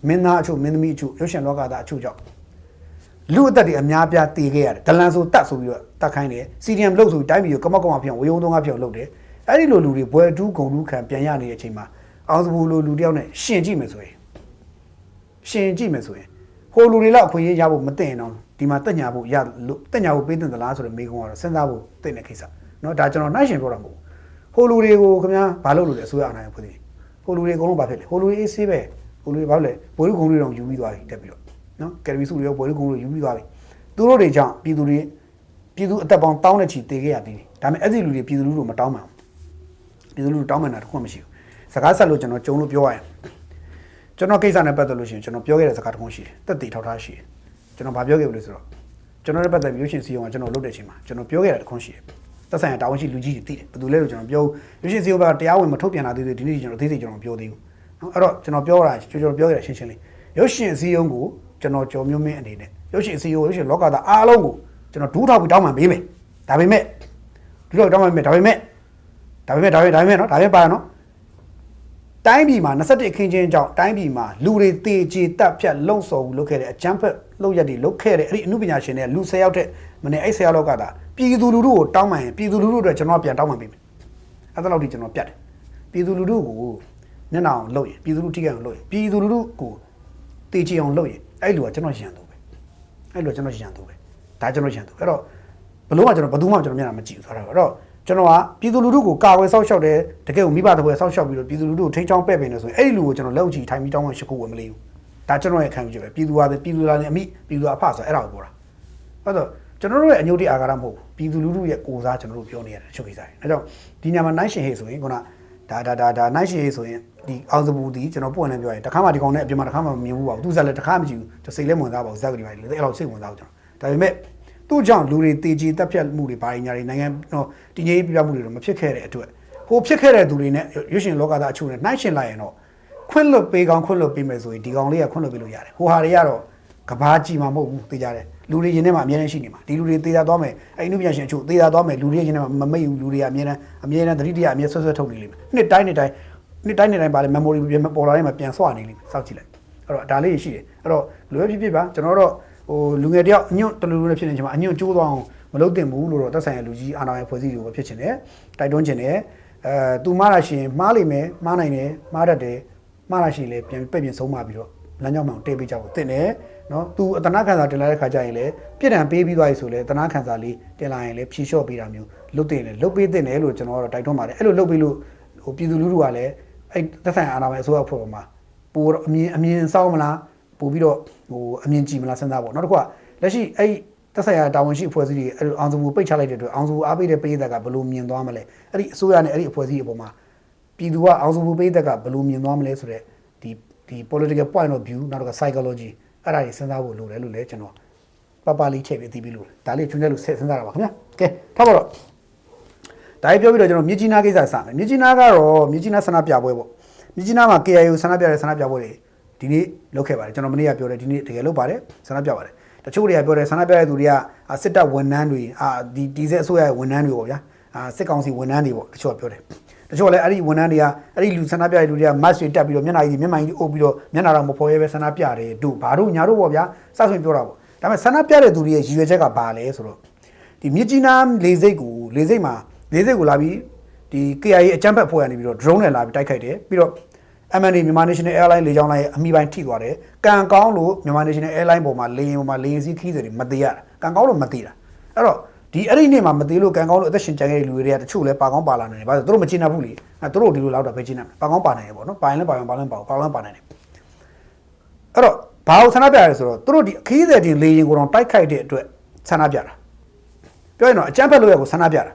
မင်းသားအချို့မင်းသမီးအချို့ရုပ်ရှင်လောကသားအချို့ကြောင့်လူအသက်တွေအများပြားတည်ခဲ့ရတယ်ဒလန်ဆိုတတ်ဆိုပြီးတော့တတ်ခိုင်းတယ်စီဒီအမ်လုပ်ဆိုတိုင်းပြည်ကိုကမောက်ကမောက်ပြောင်းဝေယုံသုံးကားပြောင်းလုပ်တယ်အဲ့ဒီလိုလူတွေဘွယ်တူးဂုံတူးခံပြန်ရနေတဲ့အချိန်မှာအောင်စပူလိုလူတယောက်နဲ့ရှင်ကြည့်မယ်ဆိုရင်ဟိုလူတွေလောက်အခွင့်အရေးရဖို့မသိရင်တော့ဒီမှာတက်ညာဖို့ရလို့တက်ညာဖို့ပေးတင်သလားဆိုတဲ့မိကုံကတော့စဉ်းစားဖို့သိတဲ့ကိစ္စเนาะဒါကျွန်တော်နှိုင်းရှင်ပြောတာမဟုတ်ဘူးဟိုလူတွေကိုခင်ဗျာဘာလုပ်လို့လဲအစိုးရအာဏာရဖွဲ့သေးဟိုလူတွေအကုန်လုံးဘာဖြစ်လဲဟိုလူတွေအေးဆေးပဲဟိုလူတွေဘာလို့လဲဘိုးလူကုံတွေတော့ယူပြီးသွားပြီတက်ပြီးတော့เนาะကယ်ရီစုတွေရောဘိုးလူကုံတွေယူပြီးသွားပြီသူတို့တွေကြောင့်ပြည်သူအသက်ပေါင်းတောင်းတဲ့ချီတည်ခဲ့ရပြီးဒါပေမဲ့အဲ့ဒီလူတွေပြည်သူလူထုမတောင်းမှန်ပြည်သူလူထုတောင်းမှန်တာတခုမှမရှိဘူးစကားဆက်လို့ကျွန်တော်ကြုံလို့ပြောရရင်ကျွန်တော်ကိစ္စနဲ့ပတ်သက်လို့ရှိရင်ကျွန်တော်ပြောခဲ့တဲ့စကားတစ်ခုရှိတယ်တက်တည်ထောက်ထားရှိတယ်ကျွန်တော်ဗာပြောခဲ့ပြီလို့ဆိုတော့ကျွန်တော်နဲ့ပတ်သက်ပြီးရုပ်ရှင်စီအောင်ကကျွန်တော်လုပ်တဲ့အချိန်မှာကျွန်တော်ပြောခဲ့တာတစ်ခုရှိတယ်သက်ဆိုင်ရာတာဝန်ရှိလူကြီးတွေသိတယ်ဘယ်သူလဲလို့ကျွန်တော်ပြောရုပ်ရှင်စီအောင်ကတရားဝင်မထုတ်ပြန်လာသေးသေးဒီနေ့ကျွန်တော်အသေးစိတ်ကျွန်တော်မပြောသေးဘူးနော်အဲ့တော့ကျွန်တော်ပြောတာကျွန်တော်ပြောခဲ့တာရှင်းရှင်းလေးရုပ်ရှင်စီအောင်ကိုကျွန်တော်ကြော်မျိုးမင်းအနေနဲ့ရုပ်ရှင်စီအောင်ရုပ်ရှင်လောကသားအားလုံးကိုကျွန်တော်ဒူးထောက်ပြီးတောင်းပန်ပေးမယ်ဒါပေမဲ့ဒူးထောက်တောင်းပန်ပေးမယ်ဒါပေမဲ့နော်ဒါပဲပါနော်တိုင်းပြည်မှာ21အခင်းချင်းကြောင့်တိုင်းပြည်မှာလူတွေတေချေတက်ဖြတ်လုံဆော်လုပ်ခဲ့တဲ့အကြမ်းဖက်လုပ်ရက်တွေလုပ်ခဲ့တဲ့အဲ့ဒီအမှုပညာရှင်တွေလူ10ယောက်တဲ့မနေ့အဲ့10ယောက်လောက်ကသာပြည်သူလူထုကိုတောင်းပန်ရင်ပြည်သူလူထုအတွက်ကျွန်တော်ပြန်တောင်းပန်ပေးမယ်အဲ့ဒါလောက်ထိကျွန်တော်ပြတ်တယ်ပြည်သူလူထုကိုမျက်နှာအောင်လုပ်ရင်ပြည်သူလူထုထိခိုက်အောင်လုပ်ရင်ပြည်သူလူထုကိုတေချေအောင်လုပ်ရင်အဲ့လူကကျွန်တော်ရန်သူပဲအဲ့လူကကျွန်တော်ရန်သူပဲဒါကျွန်တော်ရန်သူအဲ့တော့ဘလို့မှကျွန်တော်ဘယ်သူမှကျွန်တော်မျက်နှာမကြည့်ဘူးဆိုတော့အဲ့တော့ကျွန်တော်ကပြည်သူလူထုကိုကာဝယ်ဆောက်ရှောက်တယ်တကယ်ကိုမိဘတပွဲဆောက်ရှောက်ပြီးတော့ပြည်သူလူထုကိုထိန်းချောင်းပဲ့ပင်နေဆိုရင်အဲ့ဒီလူကိုကျွန်တော်လက်ချီထိုင်ပြီးတောင်းမှရှိခိုးဝယ်မလေးဘူးဒါကျွန်တော်ရဲ့ခံယူချက်ပဲပြည်သူလာနေအမိပြည်သူအဖဆိုအဲ့ဒါကိုပြောတာဟုတ်တော့ကျွန်တော်တို့ရဲ့အညုတ်တိအာဃာတမဟုတ်ဘူးပြည်သူလူထုရဲ့ကိုယ်စားကျွန်တော်တို့ပြောနေရတယ်အချုပ်ကိစ္စတွေအဲကြောင့်ဒီညမှာနိုင်ရှင်ဟေးဆိုရင်ခုနဒါနိုင်ရှင်ဟေးဆိုရင်ဒီအောင်စပူဒီကျွန်တော်ပွင့်နေပြောရင်တခါမှဒီကောင်နဲ့အပြင်မှာတခါမှမမြင်ဘူးပါဘူးသူစားလည်းတခါမှမကြည့်ဘူးစိတ်လည်းဝင်သားပါဘူးဇက်ကလေးပါလေအဲ့လောက်စိတ်ဝင်သားဘူးကျွန်တော်ဒါပေမဲ့သူ့ကြောင့်လူတွေတေချေတက်ဖြတ်မှုတွေဘာညာတွေနိုင်ငံတော့တည်ငြိမ်ပြပြမှုတွေတော့မဖြစ်ခဲ့တဲ့အတွက်ဟိုဖြစ်ခဲ့တဲ့သူတွေနဲ့ရွှေရှင်လောကသားအချို့နဲ့နှိုင်းရှင်လိုက်ရင်တော့ခွင့်လွတ်ပေးမယ်ဆိုရင်ဒီကောင်လေးကခွင့်လွတ်ပေးလို့ရတယ်ဟိုဟာတွေကတော့ကဘာကြီးမှာမဟုတ်ဘူးသိကြတယ်လူတွေရင်ထဲမှာအများနဲ့ရှိနေမှာဒီလူတွေသေသာသွားမယ်အဲ့နုပြန်ရှင်အချို့သေသာသွားမယ်လူတွေရင်ထဲမှာမမိတ်ဘူးလူတွေကအများနဲ့သတိတရားအများဆွဲထုတ်နေလိမ့်မယ်နှစ်တိုင်းပါလေ memory ပြန်ပေါ်လာတိုင်းမှာပြန်ဆွနေလိမ့်မယ်စောင့်ကြည့်လိုက်အဲ့တော့ဒါလေးရှိတယ်အဲ့တော့လွယ်ဖြစ်ပါကျွန်တော်တို့ဟိုလူငယ်တယောက်အညွန့်တလူနဲ့ဖြစ်နေချိန်မှာအညွန့်ကျိုးသွားအောင်မလုပ်သင့်ဘူးလို့တော့သက်ဆိုင်ရာလူကြီးအာဏာပိုင်ဖွဲ့စည်းတွေကိုဖြစ်ချင်တယ်တိုက်တွန်းချင်တယ်သူမှားတာရှင်မှားလိမ့်မယ်မှားနိုင်တယ်မှားတတ်တယ်မှားတာရှင်လည်းပြန်ပြင်ဆုံးမပြီးတော့လမ်းကြောင်းမှတေးပေးကြဖို့တင်တယ်နော်သူအတနာခံစာတင်လာတဲ့ခါကျရင်လည်းပြစ်ဒဏ်ပေးပြီးသွားပြီဆိုလည်းတနာခံစာလေးတင်လာရင်လည်းဖြေလျှော့ပေးတာမျိုးလုပ်တင်တယ်လုပ်ပေးတင်တယ်လို့ကျွန်တော်ကတော့တိုက်တွန်းပါတယ်အဲ့လိုလုပ်ပြီးလို့ဟိုပြည်သူလူထုကလည်းအဲ့သက်ဆိုင်ရာအာဏာပိုင်အစိုးရအဖွဲ့ပေါ်မှာပိုအမြင်စောင်းမလားပို့ပြီးတော့ဟိုအမြင်ကြည့်မလားစဉ်းစားပေါ့နောက်တစ်ခုကလက်ရှိအဲ့သက်ဆိုင်ရာတာဝန်ရှိအဖွဲ့အစည်းတွေအဲ့အောင်စုပိတ်ချလိုက်တဲ့အတွက်အောင်စုအားပေးတဲ့ပေးသက်ကဘယ်လိုမြင်သွားမလဲအဲ့ဒီအစိုးရနဲ့အဲ့ဒီအဖွဲ့အစည်းအပေါ်မှာပြည်သူကအောင်စုပေးသက်ကဘယ်လိုမြင်သွားမလဲဆိုတော့ဒီ ဒီ political point of view နောက်တော့ psychology အဲ့ဒါတွေစဉ်းစားဖို့လိုတယ်လို့လည်းကျွန်တော်ပပလေးချိန်ပြီးသိပြီးလို့ဒါလေးချွန်းတဲ့လို့စဉ်းစားတာပါခင်ဗျာကဲထားပါတော့ဒါပြောပြီးတော့ကျွန်တော်မြစ်ကြီးနားကိစ္စစမယ်မြစ်ကြီးနားကတော့မြစ်ကြီးနားဆန္ဒပြပွဲပေါ့မြစ်ကြီးနားမှာ KIO ဆန္ဒပြတဲ့ဆန္ဒပြပွဲတွေဒီနေ့လုပ်ခဲ့ပါတယ်ကျွန်တော်မနေ့ကပြောတယ်ဒီနေ့တကယ်လုပ်ပါတယ်ဆန္ဒပြပါတယ်တချို့တွေကပြောတယ်ဆန္ဒပြတဲ့သူတွေကစစ်တပ်ဝန်ထမ်းတွေဒီတီစက်အစိုးရရဲ့ဝန်ထမ်းတွေပေါ့ဗျာစစ်ကောင်စီဝန်ထမ်းတွေပေါ့တချို့ကပြောတယ်တချို့လည်းအဲ့ဒီဝန်ထမ်းတွေကအဲ့ဒီလူဆန္ဒပြတဲ့လူတွေက mask တွေတက်ပြီးတော့မျက်နှာကြီးအုပ်ပြီးတော့မျက်နှာတော့မဖော်ရဲပဲဆန္ဒပြတယ်တို့ဘာတို့ညာတို့ပေါ့ဗျာစသဖြင့်ပြောတာပေါ့ဒါပေမဲ့ဆန္ဒပြတဲ့သူတွေရဲ့ရည်ရွယ်ချက်ကဘာလဲဆိုတော့ဒီမြစ်ကြီးနားလေဆိပ်ကိုလာပြီးဒီ KIA အကြမ်းဖက်ဖွဲ့ရနေပြီးတော့ drone နဲ့လာပြီးတိုက်ခိုက်တယ်ပြီးတော့ MNA မြန်မာ National Airline လေကြောင်းလိုင်းအမိပိုင်းထိသွားတယ်ကံကောင်းလို့မြန်မာ National Airline ပေါ်မှာလေယာဉ်စီးခီးတွေမသေးရတာကံကောင်းလို့မသေးတာအဲ့တော့အဲ့ဒီနေ့မှာမသေးလို့ကံကောင်းလို့အသက်ရှင်ကျန်ခဲ့တဲ့လူတွေကတချို့လဲပါကောင်းပါလာနိုင်တယ်ဘာလို့သူတို့မကျင်납ဘူးလေသူတို့ဒီလိုလောက်တော့ပဲကျင်납ပါကောင်းပါနိုင်တယ်ပေါ့နော်ပါရင်လည်းပါရင်ပါကောင်းပါနိုင်တယ်အဲ့တော့ဘာလို့ဆန္ဒပြရဲဆိုတော့သူတို့ဒီခီးတဲ့တင်လေယာဉ်ကိုတော့တိုက်ခိုက်တဲ့အတွက်ဆန္ဒပြတာပြောရင်တော့အကြမ်းဖက်လို့ရကိုဆန္ဒပြတာ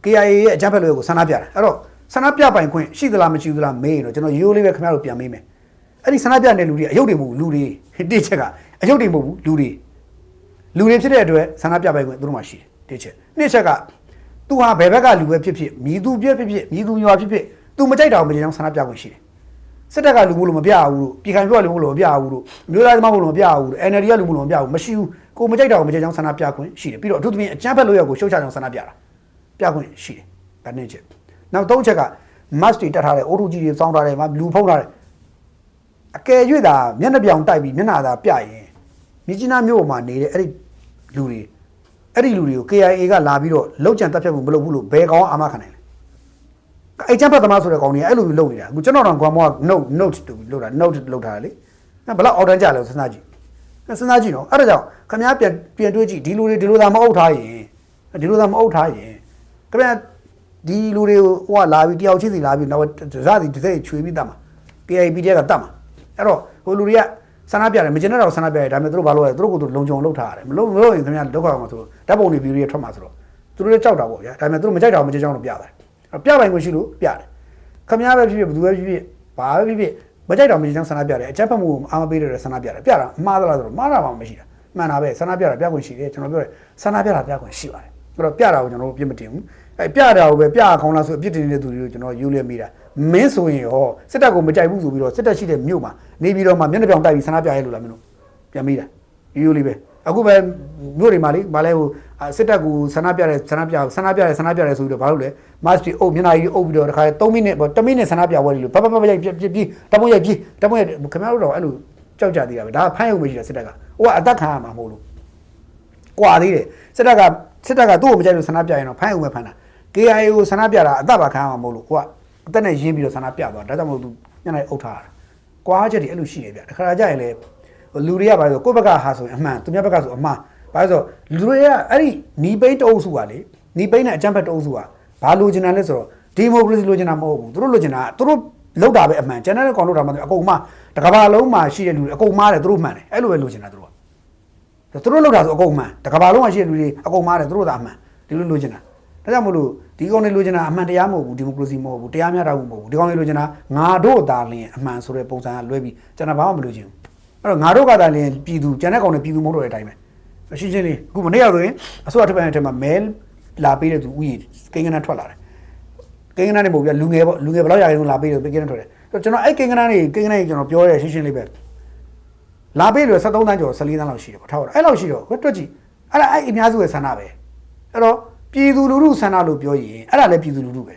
KIA ရဲ့အကြမ်းဖက်လို့ရကိုဆန္ဒပြတာအဲ့တော့ဆန္ဒပြပိုင်ခွင့်ရှိသလားမရှိဘူးလားမေးရင်တော့ကျွန်တော်ရိုးလေးပဲခင်ဗျားတို့ပြန်မေးမယ်အဲ့ဒီဆန္ဒပြတဲ့လူတွေအယုတ်တွေမဟုတ်ဘူးလူတွေတိချက်ကအယုတ်တွေမဟုတ်ဘူးလူတွေဖြစ်တဲ့အတွက်ဆန္ဒပြပိုင်ခွင့်သူတို့မှရှိတယ်တိချက်နှစ်ချက်ကသူဟာဘယ်ဘက်ကလူပဲဖြစ်ဖြစ်မြည်သူဖြစ်မြည်သူရွာဖြစ်သူမကြိုက်တာကိုမကြိုက်အောင်ဆန္ဒပြခွင့်ရှိတယ်စစ်တပ်ကလူမှုလို့မပြဘူးလို့ပြည်ခိုင်ပြောလူမှုလို့မပြဘူးလို့မျိုးသားသမားမှုလို့မပြဘူးလို့ NLD ကလူမှုလို့မပြဘူးမရှိဘူးကိုမကြိုက်တာကိုမကြိုက်အောင်ဆန္ဒပြခွင့်ရှိတယ်ပြီးတော့အထူးသဖြင့်အကြမ်းဖက်လို့ရကိုရှုတ်ချအောင်ဆန္ဒပြတာပြခွင့်ရှိတယ်ဒါနှစ်ချက်နောက်သုံးချက်က mask တွေတက်ထားတဲ့ O2G တွေစောင်းထားတယ်မှာလူဖုံးထားတယ်အကယ်၍သာမျက်နှာပြောင်တိုက်ပြီးမျက်နှာသာပြရင်မြကြီးနားမြို့မှာနေတဲ့အဲ့ဒီလူတွေကို KIA ကလာပြီးတော့လောက်ကျန်တက်ဖြတ်မှုမလုပ်ဘူးလို့ဘယ်ကောင်အာမခံနိုင်လဲအဲ့ချမ်းဖတ်သမားဆိုတဲ့ကောင်တွေကအဲ့လိုမျိုးလုပ်နေတာအခုကျွန်တော်တော့ကွာမောက note တူပြီးလုပ်တာ note လုပ်ထားတယ်လေဘယ်လောက်အော်တန်းကြလဲစဉ်းစားကြည့်နော်အဲ့ဒါကြောင့်ခင်ဗျားပြန်တွေးကြည့်ဒီလူတွေဒီလိုသာမအုပ်ထားရင်ခင်ဗျားဒီလူတွေကိုဟိုကလာပြီးတယောက်ချင်းစီလာပြီးနောက်ဇာတိတစ်စိတ်ချွေပြီးတတ်မှာ KIP တက်ကတတ်မှာအဲ့တော့ဟိုလူတွေကဆန္ဒပြတယ်မကျင်တော့ဆန္ဒပြတယ်ဒါပေမဲ့သူတို့ဘာလို့လဲသူတို့ကိုသူလုံခြုံလုပ်ထားရတယ်မလို့ရင်ခင်ဗျားဒုက္ခအောင်မှာဆိုတော့ဓာတ်ပုံတွေဗီဒီယိုတွေထွက်မှာဆိုတော့သူတို့လည်းကြောက်တာပေါ့ဗျာဒါပေမဲ့သူတို့မကြိုက်တာမကြိုက်ကြောင်းလို့ပြတယ်ပြပိုင်ခွင့်ရှိလို့ပြတယ်ခင်ဗျားပဲဖြစ်ဖြစ်ဘယ်သူပဲဖြစ်ဖြစ်ဘာပဲဖြစ်ဖြစ်မကြိုက်တာမကြိုက်ကြောင်းဆန္ဒပြတယ်အချက်ဖတ်မှုအာမပေးတယ်ဆန္ဒပြတယ်ပြတာမှားသလားဆိုတော့မှားတာမှမရှိတာမှန်တာပဲဆန္ဒပြတာပြခွင့်ရှိတယ်ကျွန်တော်ပြောတယ်ဆန္ဒပြတာပြခွင့်ရှိပါတယ်အဲ့တော့ပြတာကိုကျွန်တော်တို့ပြစ်မတင်ဘူးပြတာကိုပဲပြခေါင်းလားဆိုအပြစ်တင်နေတဲ့သူတွေကိုကျွန်တော်ယူလဲမိတာမင်းဆိုရင်ဟောစစ်တပ်ကိုမကြိုက်ဘူးဆိုပြီးတော့စစ်တပ်ရှိတဲ့မြို့မှာနေပြီးတော့မှမျက်နှာပြောင်တိုက်ပြီးဆန္ဒပြရဲလို့လားမင်းတို့ပြန်မိတာယူလေးပဲအခုပဲမြို့တွေမှာလေဗာလဲဟိုစစ်တပ်ကိုဆန္ဒပြရဲဆိုပြီးတော့ဘာလို့လဲမတ်စတီအုပ်မျက်နှာကြီးအုပ်ပြီးတော့တခါ3မိနစ်ပေါ့1မိနစ်ဆန္ဒပြပွဲတွေလို့ပရိုက်ပြီးတပုံရိုက်ခင်ဗျားတို့တော့အဲ့လိုကြောက်ကြသေးတာပဲဒါဖမ်းရုံမရှိတာစစ်တပ်ကဟိုကအသက်ခံရမှာမဟုတ်လို့ကွာသေးတယ်စစ်တပ်ကသူ့ကိုမကြိုက်လို့ဆန္ဒပြရင်တော့ဖမ်းရုံပဲဖမ်းတာ KIA ကိုဆန္ဒပြတာအသက်ပါခံရမှာမဟုတ်လို့ဟိုကအသက်နဲ့ရင်းပြီးတော့ဆန္ဒပြသွားဒါကြောင့်မလို့သူညနေအုပ်ထားတာကွာချက်တွေအဲ့လိုရှိနေဗျတခါကြရင်လေလူတွေကဘာလို့ကိုယ့်ဘက်ကဟာဆိုရင်အမှန်သူများဘက်ကဆိုအမှားဘာလို့ဆိုလူတွေကအဲ့ဒီနီးပိန်းတအုပ်စုကလေနီးပိန်းနဲ့အကြမ်းဖက်တအုပ်စုကဘာလိုချင်တာလဲဆိုတော့ဒီမိုကရေစီလိုချင်တာမဟုတ်ဘူးသူတို့လိုချင်တာသူတို့လောက်တာပဲအမှန်ကျန်တဲ့ကောင်လောက်တာမှအကုန်မှတကဘာလုံးမှာရှိတဲ့လူတွေအကုန်မားတယ်သူတို့မှန်တယ်အဲ့လိုပဲလိုချင်တာသူတို့လောက်တာဆိုအကုန်မှန်တကဘာလုံးမှာရှိတဲ့လူတွေအကုန်မားတယ်သူတို့သာအမှန်ဒီလိုလိုချင်တာဒါကြောင့်မို့လို့ဒီကောင်တွေလိုချင်တာအမှန်တရားမဟုတ်ဘူးဒီမိုကရေစီမဟုတ်ဘူးတရားမျှတမှုမဟုတ်ဘူးဒီကောင်တွေလိုချင်တာငါတို့သာလျင်အမှန်ဆိုတဲ့ပုံစံကလွဲပြီးကျွန်တော်ဘာမှမလိုချင်ဘူးအဲ့တော့ငါတို့ကသာလျင်ပြည်သူကျန်တဲ့ကောင်တွေပြည်သူမဟုတ်တော့တဲ့အတိုင်းပဲရှင်းလေးအခုမနေ့ရောက်ဆိုရင်အစိုးရထပ်ပိုင်းထဲမှာမဲလာပေးတဲ့သူဥယျာဉ်ကိန်းကနန်းထွက်လာတယ်ကိန်းကနန်းနေမဟုတ်ပြလူငယ်ပေါ့လူငယ်ဘယ်လောက်ရာခိုင်နှုန်းလာပေးတယ်ကိန်းကနန်းထွက်တယ်ကျွန်တော်အဲ့ကိန်းကနန်းတွေကျွန်တော်ပြောရဲရှင်းလေးပဲလာပေးလို့73တန်းကျော်14တန်းလောက်ရှိတယ်ပေါ့ထားပါတော့အဲ့လောက်ရှိတော့တွက်ကြည့်အဲ့အများစုရဲ့ဆန္ဒပဲအဲ့တော့ပြည်သူလူထုဆန္ဒလို့ပြောရင်အဲ့ဒါလည်းပြည်သူလူထုပဲ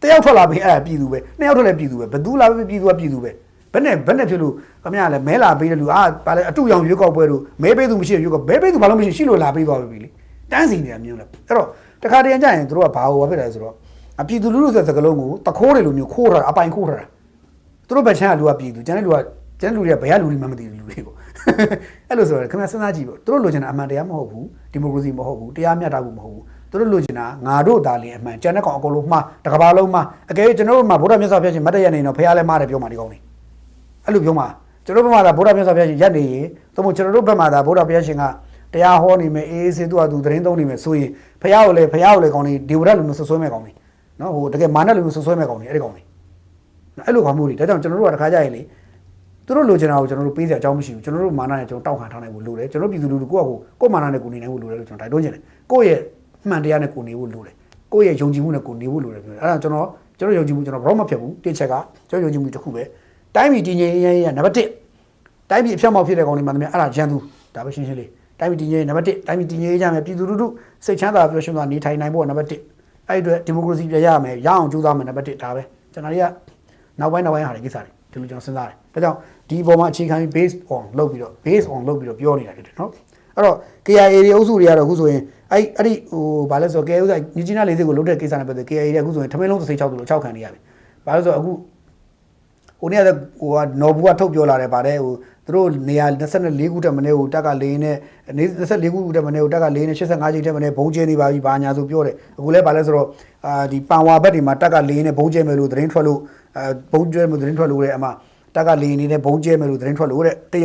တယောက်ထွက်လာပြီးအဲ့ဒါပြည်သူပဲနှစ်ယောက်ထွက်လည်းပြည်သူပဲဘသူလာပြီးပြည်သူကပြည်သူပဲဘယ်နဲ့ဖြစ်လို့ခင်ဗျားလည်းမဲလာပေးတဲ့လူဗာလဲအတူရောင်ရွေးကောက်ပွဲတို့မဲပေးသူမရှိရွေးကောက်မဲပေးသူဘာလို့မရှိရှိလို့လာပေးသွားပြီလေတန်းစီနေတာမျိုးလဲအဲ့တော့တခါတည်းကြရင်တို့ကဘာဟောဖြစ်တယ်ဆိုတော့အပြည်သူလူထုဆိုတဲ့စကားလုံးကိုတခိုးတယ်လို့မျိုးခိုးထားတာအပိုင်ခိုးထားတာတို့ဘက်ချမ်းကလူကပြည်သူကျန်တဲ့လူတွေကဘယ်ကလူတွေမှမသိဘူးလူတွေပေါ့အဲ့လိုဆိုတော့ခင်ဗျားစဉ်းစားကြည့်ပေါ့တို့လိုချင်တာအမှန်တရားမဟုတ်ဘူးဒီမိုကရေစီမဟုတ်ဘူးတရားမျှတမှုမဟုတ်ဘူးတို့လိုချင်တာငါတို့သာလင်အမှန်ကျန်တဲ့ကောင်အကုန်လုံးမှားတကဘာလုံးမှားအကယ်၍ကျွန်တော်တို့မှာဗုဒ္ဓမြတ်စွာဘုရားရှင်မတ်တရနေတော့ဖះလဲမှားတယ်ပြောမှာဒီကောင်နေအဲ့လိုပြောမှာကျွန်တော်တို့ဘက်မှာသာဗုဒ္ဓမြတ်စွာဘုရားရှင်ရက်နေရင်သို့မဟုတ်ကျွန်တော်တို့ဘက်မှာသာဗုဒ္ဓဘုရားရှင်ကတရားဟောနေမယ်အေးဆေးသူ့အတူသတင်းသုံးနေမယ်ဆိုရင်ဖះကိုလည်းကောင်နေဒေဝရလူမျိုးဆွဆွဲမဲ့ကောင်နေနော်ဟိုတကယ်မာနလူမျိုးဆွဆွဲမဲ့ကောင်နေအဲ့ဒီကောင်နေအဲ့လိုကောင်မျိုးတွေဒါကြောင့်ကျွန်တော်တို့ကတခါကြရင်လေ သူတို့လိုချင်တာကိုကျွန်တော်တို့ပေးစရာအကြောင်းမရှိဘူးကျွန်တော်တို့မာနနဲ့ကျွန်တော်တောက်ခံထားနိုင်ဖို့လိုတယ်ကျွန်တော်ပြည်သူလူထုကိုယ့်အကိုမာနနဲ့ကိုနေနိုင်ဖို့လိုတယ်လို့ကျွန်တော်တိုက်တွန်းချင်တယ်ကိုယ့်ရဲ့မှန်တရားနဲ့ကိုနေဖို့လိုတယ်ကိုယ့်ရဲ့ယုံကြည်မှုနဲ့ကိုနေဖို့လိုတယ်ပြောတယ်အဲ့ဒါကျွန်တော်ယုံကြည်မှုကျွန်တော်ဘာမှမဖြစ်ဘူးတစ်ချက်ကကျွန်တော်ယုံကြည်မှုတစ်ခုပဲတိုင်းပြည်တည်ငြိမ်ရေးနံပါတ်1တိုင်းပြည်အဖြတ်မောက်ဖြစ်တဲ့ကောင်တွေမှန်တယ်အဲ့ဒါဂျန်သူဒါပဲရှင်းရှင်းလေးတိုင်းပြည်တည်ငြိမ်နံပါတ်1တိုင်းပြည်တည်ငြိမ်ရေးကြမယ်ပြည်သူလူထုစိတ်ချမ်းသာပျော်ရွှင်စွာနေထိုင်နိုင်ဖို့နံပါတ်1အဲ့ဒီအတွက်ဒီမိုကရေစီပြရမယ်ရအောင်ကြိုးစားမယ်နံပါတ်1ဒါပဲကျွန်တော်တွေကနောက်ပိုင်းဟာတွေကိစ္စတွေဒီလိုကျွန်တော်စဉ်းစားတယ်ဒါကြောင့်ဒီအပေါ်မှာအခြေခံပြီး based on လုပ်ပြီးတော့ပြောနေတာဖြစ်တယ်နော်အဲ့တော့ KIA တွေအုပ်စုတွေကတော့အခုဆိုရင်အဲ့ဒီဟိုဘာလဲဆိုတော့ KIA ဥစားညီကြီးနားလေးစိတ်ကိုလုတ်တဲ့ကိစ္စနဲ့ပတ်သက် KIA တွေအခုဆိုရင်ထမင်းလုံး36သူလို့6ခံနေရပြီဘာလို့ဆိုတော့အခုဟိုနေ့ကဟိုကနော်ဘူးကထုတ်ပြောလာတယ်ဗါတဲ့ဟိုသူတို့နေရာ24ခုတက်မနေဟိုတက်ကလေးနဲ့24ခုတက်မနေဟိုတက်ကလေးနဲ့85ချိန်တက်မနေဘုံကျဲနေပါပြီဘာညာဆိုပြောတယ်အခုလဲဗါလဲဆိုတော့ဒီပန်ဝါဘက်တွေမှာတက်ကလေးနဲ့ဘုံကျဲမယ်လို့သတင်းထွက်လို့ဘုံကျဲမယ်သတင်းထွက်လို့တဲ့အမှတက်ကလေးနေတဲ့ဘုံကျဲမယ်လို့သတင်းထွက်လို့တဲ့တ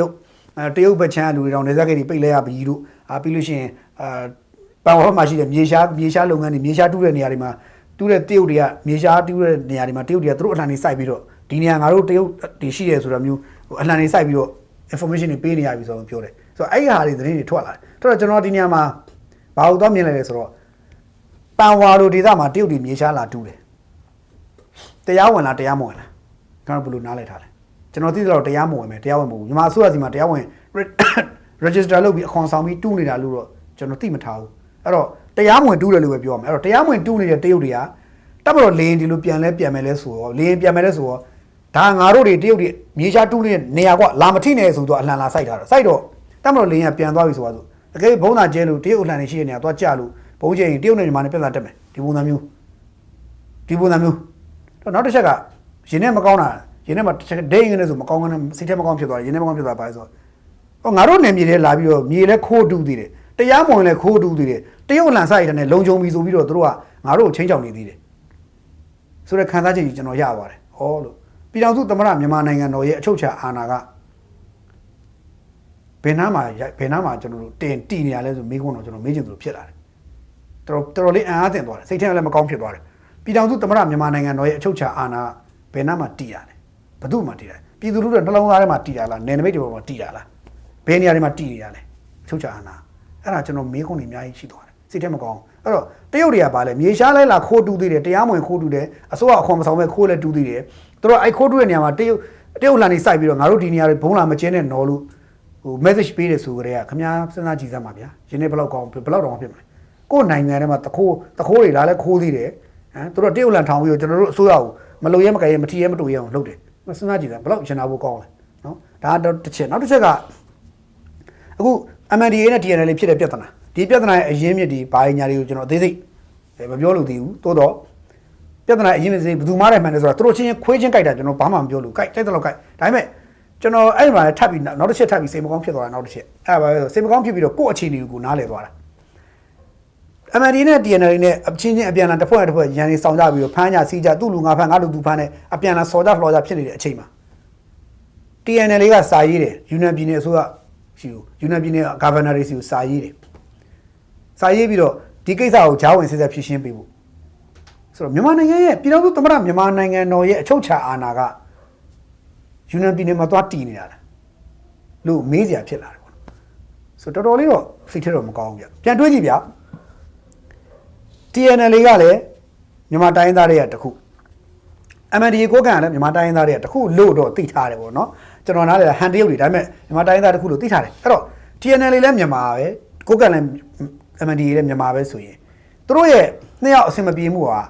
ရုတ်ဘက်ချမ်းလူတွေတော့နေဇက်ကိတွေပိတ်လဲရပြီလို့ပြီးလို့ရှိရင်ပန်ဝါဘက်မှာရှိတဲ့မြေရှားလုပ်ငန်းတွေမြေရှားတူးတဲ့နေရာတွေမှာတူးတဲ့တရုတ်တွေကမြေရှားတူးတဲ့နေရာတွေမှာတရုတ်တွေကသူတို့အလှန်နေစိုက်ပြီးတော့ဒီနေရာငါတို့တရုတ်တွေရှိတယ်ဆိုတာမျိုးအလှန်နေစိုက်ပြီးတော့ information တွေပေးနေရပြီဆိုတော့ပြောတယ်ဆိုတော့အဲ့ဒီဟာတွေသတင်းတွေထွက်လာတယ်တော်တော်ကျွန်တော်ဒီနေရာမှာဘာလို့တော့မြင်လိုက်လဲဆိုတော့ပန်ဝါလိုဒေသမှာတရုတ်တွေမြေရှားလာတူးတယ်တရားဝင်လားတရားမဝင်လားကျွန်တော်ဘယ်လိုနားလည်ထားလဲကျွန်တော်သိသလောက်တရားမဝင်မယ်တရားဝင်မဟုတ်ဘူးမြန်မာအစိုးရစီမှာတရားဝင် register လုပ်ပြီးအခွန်ဆောင်ပြီးတူးနေတာလို့တော့ကျွန်တော်သိမထားဘူးအဲ့တော့တရားမဝင်တူးတယ်လို့ပဲပြောရမယ်အဲ့တော့တရားမဝင်တူးနေတဲ့တရုတ်တွေကတပ်မတော်လေရင်ဒီလိုပြန်မယ်လဲဆိုတော့လေရင်ပြန်မယ်လဲဆိုတော့ဒါငါတို့တွေတရုတ်တွေမြေရှားတူးနေတဲ့နေရာကလာမထိနဲ့ဆိုတော့အလှန်လာစိုက်ထားတော့စိုက်တော့တပ်မတော်လေရင်ပြန်သွားပြီဆိုတော့တကယ်ဘုံသာကျဲလို့တရုတ်အလှန်နေရှိတဲ့နေရာသွားကြလို့ဘုံကျဲရင်တရုတ်နဲ့မြန်မာနဲ့ပြဿနာတက်မယ်ဒီပုံစံမျိုးတော့နောက်တစ်ချက်ကရင်းနဲ့မကောင်းတာရင်းနဲ့မှာဒိန်းနေဆိုမကောင်းကနေစိတ်ထဲမကောင်းဖြစ်သွားတယ်ရင်းနဲ့မကောင်းဖြစ်သွားပါလေဆိုတော့ငါတို့နယ်မြေထဲလာပြီးတော့မြေလဲခိုးတူးသေးတယ်တရားမဝင်လဲခိုးတူးသေးတယ်တရုတ်အလှန်စိုက်တဲ့နဲ့လုံခြုံပြီဆိုပြီးတော့တို့ကငါတို့ကိုချင်းချောင်နေသေးတယ်ဆိုတော့ခံစားချက်ကြီးကျွန်တော်ရပါတယ်ဟောလို့ပြည်ထောင်စုသမ္မတမြန်မာနိုင်ငံတော်ရဲ့အချုပ်အခြာအာဏာကဘယ်နှမှာကျွန်တော်တို့တင်တီနေရလဲဆိုမိကုန်းတော့ကျွန်တော်မေးချင်သလိုဖြစ်လာတယ်တော်လေးအံ့အားသင့်သွားတယ်စိတ်ထဲလည်းမကောင်းဖြစ်သွားတယ်ပြည်ထောင်စုသမ္မတမြန်မာနိုင်ငံတော်ရဲ့အချုပ်အခြာအာဏာဘယ်နှမှာတီရတယ်ဘယ်သူမှတီရတယ်ပြည်သူလူထုနှလုံးသားထဲမှာတီရလားနယ်နိမိတ်တွေပေါ်မှာတီရလားဘယ်နေရာတွေမှာတီနေရလဲအချုပ်အခြာအာဏာအဲ့ဒါကျွန်တော်မေးခွန်းတွေအများကြီးရှိသွားတယ်စိတ်ထဲမကောင်းအဲ့တော့တရုတ်တွေကပါလဲမြေရှားလဲလာခိုးတူးသေးတယ်တရားမဝင်ခိုးတူးတယ်အစိုးရအခွန်မဆောင်ပဲခိုးလဲတူးသေးတယ်သူတို့အဲ့ခိုးတူးတဲ့နေရာမှာတရုတ်လှန်နေစိုက်ပြီးတော့ငါတို့ဒီနေရာတွေဘုံလာမကျင်းနဲ့နော်လို့ဟို message ပေးတယ်ဆိုကြတဲ့ကခင်ဗျားစဉ်းစားကြည့်စမ်းပါဗျာရင်းနေဘယ်လောက်ကောင်းဘယ်လောက်တောင်ဖြစ်မလဲကိုယ်နိုင်ငံထဲမှာတခိုးတွေလာလဲခိုးသေးတယ်ဟမ်သူတို့တရုတ်လှန်ထောင်ပြီးတော့ကျွန်တော်တို့အစိုးရကိုမလုံရဲမကရဲမထီရဲမတူရဲအောင်လုပ်တယ်စဉ်းစားကြည့်စမ်းဘယ်လောက်ရှင်နာဖို့ကောင်းလဲနော်ဒါတော့တစ်ချက်နောက်တစ်ချက်ကအခု MNDAA နဲ့ TNL ဖြစ်တဲ့ပြဿနာဒီပြဿနာရဲ့အရင်းမြစ်ဒီဘာညာတွေကိုကျွန်တော်အသေးစိတ်မပြောလို့သေးဘူးတိုးတော့ပြဿနာအရင်းမြစ်စိဘယ်သူမှလည်းမှန်တယ်ဆိုတော့သူတို့ချင်းခွေးချင်းကြိုက်တာကျွန်တော်ဘာမှမပြောလို့ကြိုက်တယ်တော့ကြိုက်ဒါပေမဲ့ကျွန်တော်အဲ့မှာထပ်ပြီးနောက်တစ်ချက်ထပ်ပြီးစိတ်မကောင်းဖြစ်သွားတာနောက်တစ်ချက်အဲ့ဒါပဲစိတ်မကောင်းဖြစ်ပြီးတော့ကိုယ့်အခြေအနေကိုနားလည်သွားတာ MND နဲ့ TNL နဲ့အချင်းချင်းအပြန်အလှန်တစ်ဖွဲ့နဲ့တစ်ဖွဲ့ရန်နေဆောင်ကြပြီးတော့ဖမ်းကြစီးကြသူ့လူငါဖမ်းငါလူသူဖမ်းနဲ့အပြန်အလှန်ဆော်ကြလှော်ကြဖြစ်နေတဲ့အချိန်မှာ TNL ကစာရေးတယ်ယူနန်ပြည်နယ်အစိုးရရှိဘူးယူနန်ပြည်နယ်ဂါဗာနာတွေစီကိုစာရေးတယ်စာရေးပြီးတော့ဒီကိစ္စကိုဂျားဝင်စစ်ဆက်ဖြည့်ရှင်းပေးဖို့ဆိုတော့မြန်မာနိုင်ငံရဲ့ပြည်ထောင်စုသမ္မတမြန်မာနိုင်ငံတော်ရဲ့အချုပ်အခြာအာဏာကယူနန်ပြည်နယ်မှာသွားတည်နေတာလားလို့မေးစရာဖြစ်လာတယ်ပေါ့ဆိုတော့တော်တော်လေးတော့စိတ်ထဲတော့မကောင်းဘူးဗျပြန်တွေးကြည့်ဗျ TNL ကလည်းမြန်မာတိုင်းသားတွေကတခု MNDAA ကိုကန်ကလည်းမြန်မာတိုင်းသားတွေကတခုလို့တော့သိထားတယ်ပေါ့နော်ကျွန်တော်နားလေဟန်တရုတ်တွေဒါပေမဲ့မြန်မာတိုင်းသားတခုလို့သိထားတယ်အဲ့တော့ TNL လည်းမြန်မာပဲကိုကန်လည်း MNDAA လည်းမြန်မာပဲဆိုရင်သူတို့ရဲ့နှစ်ယောက်အဆင်မပြေမှုဟာဘ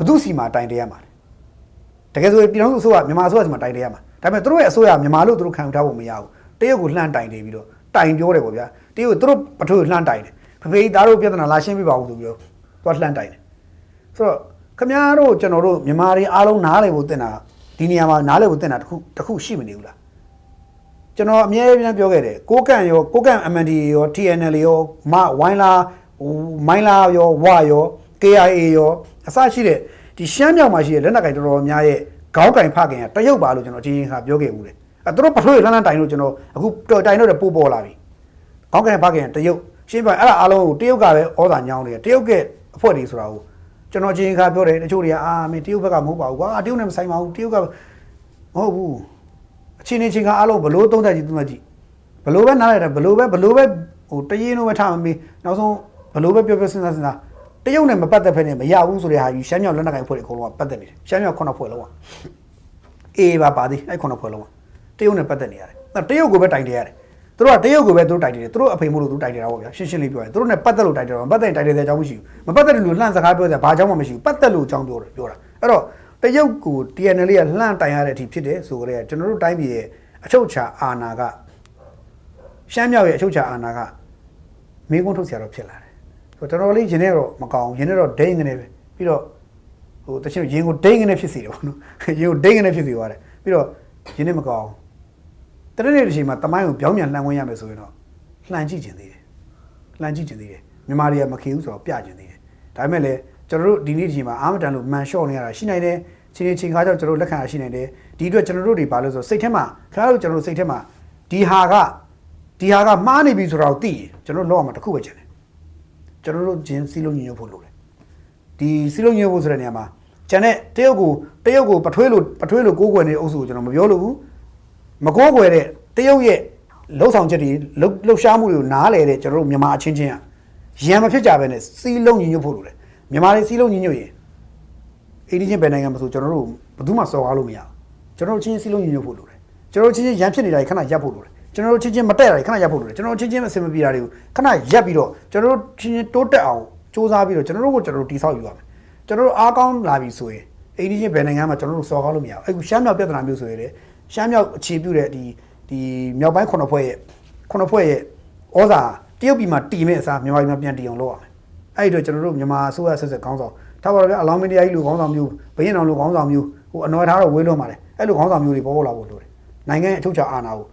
ယ်သူစီမှာတိုင်တရမှာလဲတကယ်ဆိုရင်ပြည်ထောင်စုအစိုးရမြန်မာအစိုးရစီမှာတိုင်တရမှာဒါပေမဲ့သူတို့ရဲ့အစိုးရမြန်မာလို့သူတို့ခံယူထားဖို့မရဘူးတရုတ်ကိုလှမ်းတိုင်နေပြီးတော့တိုင်ပြောတယ်ပေါ့ဗျာတရုတ်သူတို့ပထိုးလှမ်းတိုင်တယ်ဖေဖေသားတို့ပြဿနာလာရှင်းပြပါဦးဆိုပြီးတော့သွားလှမ်းတိုင်တယ်ဆိုတော့ခင်ဗျားတို့ကျွန်တော်တို့မြန်မာတွေအားလုံးနားလည်ဖို့တင်တာဒီနေရာမှာနားလည်ဖို့တင်တာတခုရှိမနေဘူးလားကျွန်တော်အမြဲတမ်းပြောခဲ့တယ်ကိုကန် MND ရော TNL ရောဝိုင်းလာမိုင်းလာရောဝရော KIA ရောအစရှိတဲ့ဒီရှမ်းမြောက်မှာရှိတဲ့လက်နက်ကင်တော်တော်များရဲ့ခေါင်းကင်ဖခင်ကတရုတ်ပါလို့ကျွန်တော်အချင်းချင်းခါပြောခဲ့ဦးတယ်သူတို့ပထွေးလှမ်းတိုင်လို့ကျွန်တော်အခုတိုင်တော့ပို့ပေါ်လာပြီခေါင်းကင်ဖခင်တရုတ်ရှင်းပြအဲ့ဒါအားလုံးကိုတရုတ်ကပဲဩဇာညောင်းနေတယ်တရုတ်ကအဖွဲ့တွေဆိုတာကိုကျွန်တော်အချင်းခါပြောတယ်တချို့တွေကမင်းတရုတ်ဘက်ကမဟုတ်ပါဘူးကွာတရုတ်နဲ့မဆိုင်ပါဘူးတရုတ်ကမဟုတ်ဘူးအ အခြေအနေချင်းကအားလုံးဘလို့သုံးသက်ကြီးသုံးသက်ကြီးဘလို့ပဲနားလိုက်တာဘလို့ပဲဟိုတရင်လုံးပဲထားမမီနောက်ဆုံးဘလို့ပဲပြောစဉ်းစားတရုတ်နဲ့မပတ်သက်ဖက်နဲ့မရဘူးဆိုတဲ့ဟာကြီးရှမ်းမြောက်လက်နက်ကိုင်ဖွဲ့တွေအကုန်လုံးကပတ်သက်နေတယ်ရှမ်းမြောက်9ဖွဲ့လုံးကအေးပါသည်အဲ့9ဖွဲ့လုံးကတရုတ်နဲ့ပတ်သက်နေရတယ်တရုတ်ကိုပဲတိုင်တယ်ရတယ်သူတို့ကတရုတ်ကိုပဲသူတို့တိုင်တယ်သူတို့အဖေမို့လို့သူတိုင်တယ်တာပေါ့ဗျာရှင်းရှင်းလေးပြောရင်သူတို့နဲ့ပတ်သက်လို့တိုင်တယ်တော့ပတ်သက်တိုင်တယ်တဲ့အကြောင်းမရှိဘူးမပတ်သက်လို့လှမ်းစကားပြောတယ်ဘာအကြောင်းမှမရှိဘူးပတ်သက်လို့အကြောင်းပြောတာအဲ့တော့တရုတ်ကို TNL ကလှမ်းတိုင်ရတဲ့အထိဖြစ်တယ်ဆိုကြတဲ့ကျွန်တော်တို့တိုင်းပြည်ရဲ့အချုပ်အခြာအာဏာကရှမ်းမြောက်ရဲ့အချုပ်အခြာအာဏာကမင်းကုန်းထုတ်ဆရာတော့ဖြစ်လာတယ်ဆိုတော့တော်တော်လေးရင်းနေတော့မကောင်းရင်းနေတော့ဒိန်းကနေပဲပြီးတော့ဟိုတချို့ရင်းကိုဒိန်းကနေဖြစ်စီတယ်ပေါ့နော်ရင်းကိုဒိန်းကနေဖြစ်စီသွားတယ်ပြီးတော့ရင်းနေမကောင်းတရက်နေ့တစ်ချိန်မှာတမိုင်းကိုပြောင်းပြန်လှန်ဝင်ရမယ်ဆိုရင်တော့လှန်ကြည့်ကျင်သေးတယ်မြန်မာတွေကမခေဘူးဆိုတော့ပြကျင်သေးတယ်ဒါပေမဲ့လည်းကျွန်တော်တို့ဒီနေ့ဒီချိန်မှာအာမတန်လို့မန်လျှော့နေရတာရှိနိုင်တယ်ချင်းခါကြောင့်ကျွန်တော်လက်ခံရရှိနိုင်တယ်ဒီအတွက်ကျွန်တော်တို့တွေဘာလို့ဆိုစိတ်ထဲမှာခါတို့ကျွန်တော်တို့စိတ်ထဲမှာဒီဟာကမှားနေပြီဆိုတော့သိရင်ကျွန်တော်လောက်အောင်တခုပဲချင်တယ်ကျွန်တော်တို့ချင်းစီလုံးညညဖို့လုပ်တယ်ဒီစီလုံးညညဖို့ဆိုတဲ့နေရာမှာကျန်တဲ့တရုတ်ကိုပထွေးလို့ကိုးကွယ်နေတဲ့အုပ်စုကိုကျွန်တော်မပြောလို့ဘူးမကိုးကွယ်တဲ့တရုတ်ရဲ့လှုပ်ဆောင်ချက်တွေလှုပ်ရှားမှုတွေကိုနားလဲတဲ့ကျွန်တော်တို့မြန်မာအချင်းချင်းရံမဖြစ်ကြဘဲနဲ့စီလုံးညညဖို့လုပ်တယ်မြန်မာတွေစီလုံးညညရင်အိန္ဒိယဘယ်နိုင်ငံမှာဆိုကျွန်တော်တို့ဘယ်သူမှစော်ကားလို့မရဘူးကျွန်တော်တို့ချင်းစီလုံးညညဖို့လုပ်တယ်ကျွန်တော်တို့ချင်းရံဖြစ်နေတာခဏရပ်ဖို့လုပ်တယ်ကျွန်တော်တို့ချင်းမတက်တာခဏရပ်ဖို့လုပ်တယ်ကျွန်တော်တို့ချင်းအဆင်မပြေတာတွေကိုခဏရပ်ပြီးတော့ကျွန်တော်တို့ချင်းတိုးတက်အောင်စူးစမ်းပြီးတော့ကျွန်တော်တို့တိဆောက်ယူရမယ်ကျွန်တော်တို့အားကောင်းလာပြီဆိုရင်အိန္ဒိယဘယ်နိုင်ငံမှာကျွန်တော်တို့စော်ကားလို့မရဘူးအခုရှမ်းမြောက်ပြဿနာမျိုးဆိုရင်လေရှမ်းမြောက်အခြေပြုတဲ့ဒီမြောက်ပိုင်း9ဖွဲ့ရဲ့ဩဇာတရုတ်ပြည်မှာတီမဲ့အစားမြန်မာပြည်မှာပြန်တီအောင်လုပ်ရမယ်အဲ့ဒီတော့ကျွန်တော်တို့မြန်မာအစိုးရဆက်ခေါင်းဆောင်ထားပါတော့ဗျအလောင်းမင်းတရားကြီးလူခေါင်းဆောင်မျိုးဘရင်အောင်လူခေါင်းဆောင်မျိုးဟိုအနော်ထားတော့ဝေးလွန်ပါတယ်အဲ့လိုခေါင်းဆောင်မျိုးတွေပေါ်လာဖို့လိုတယ်နိုင်ငံအချုပ်အခြာအာဏာကို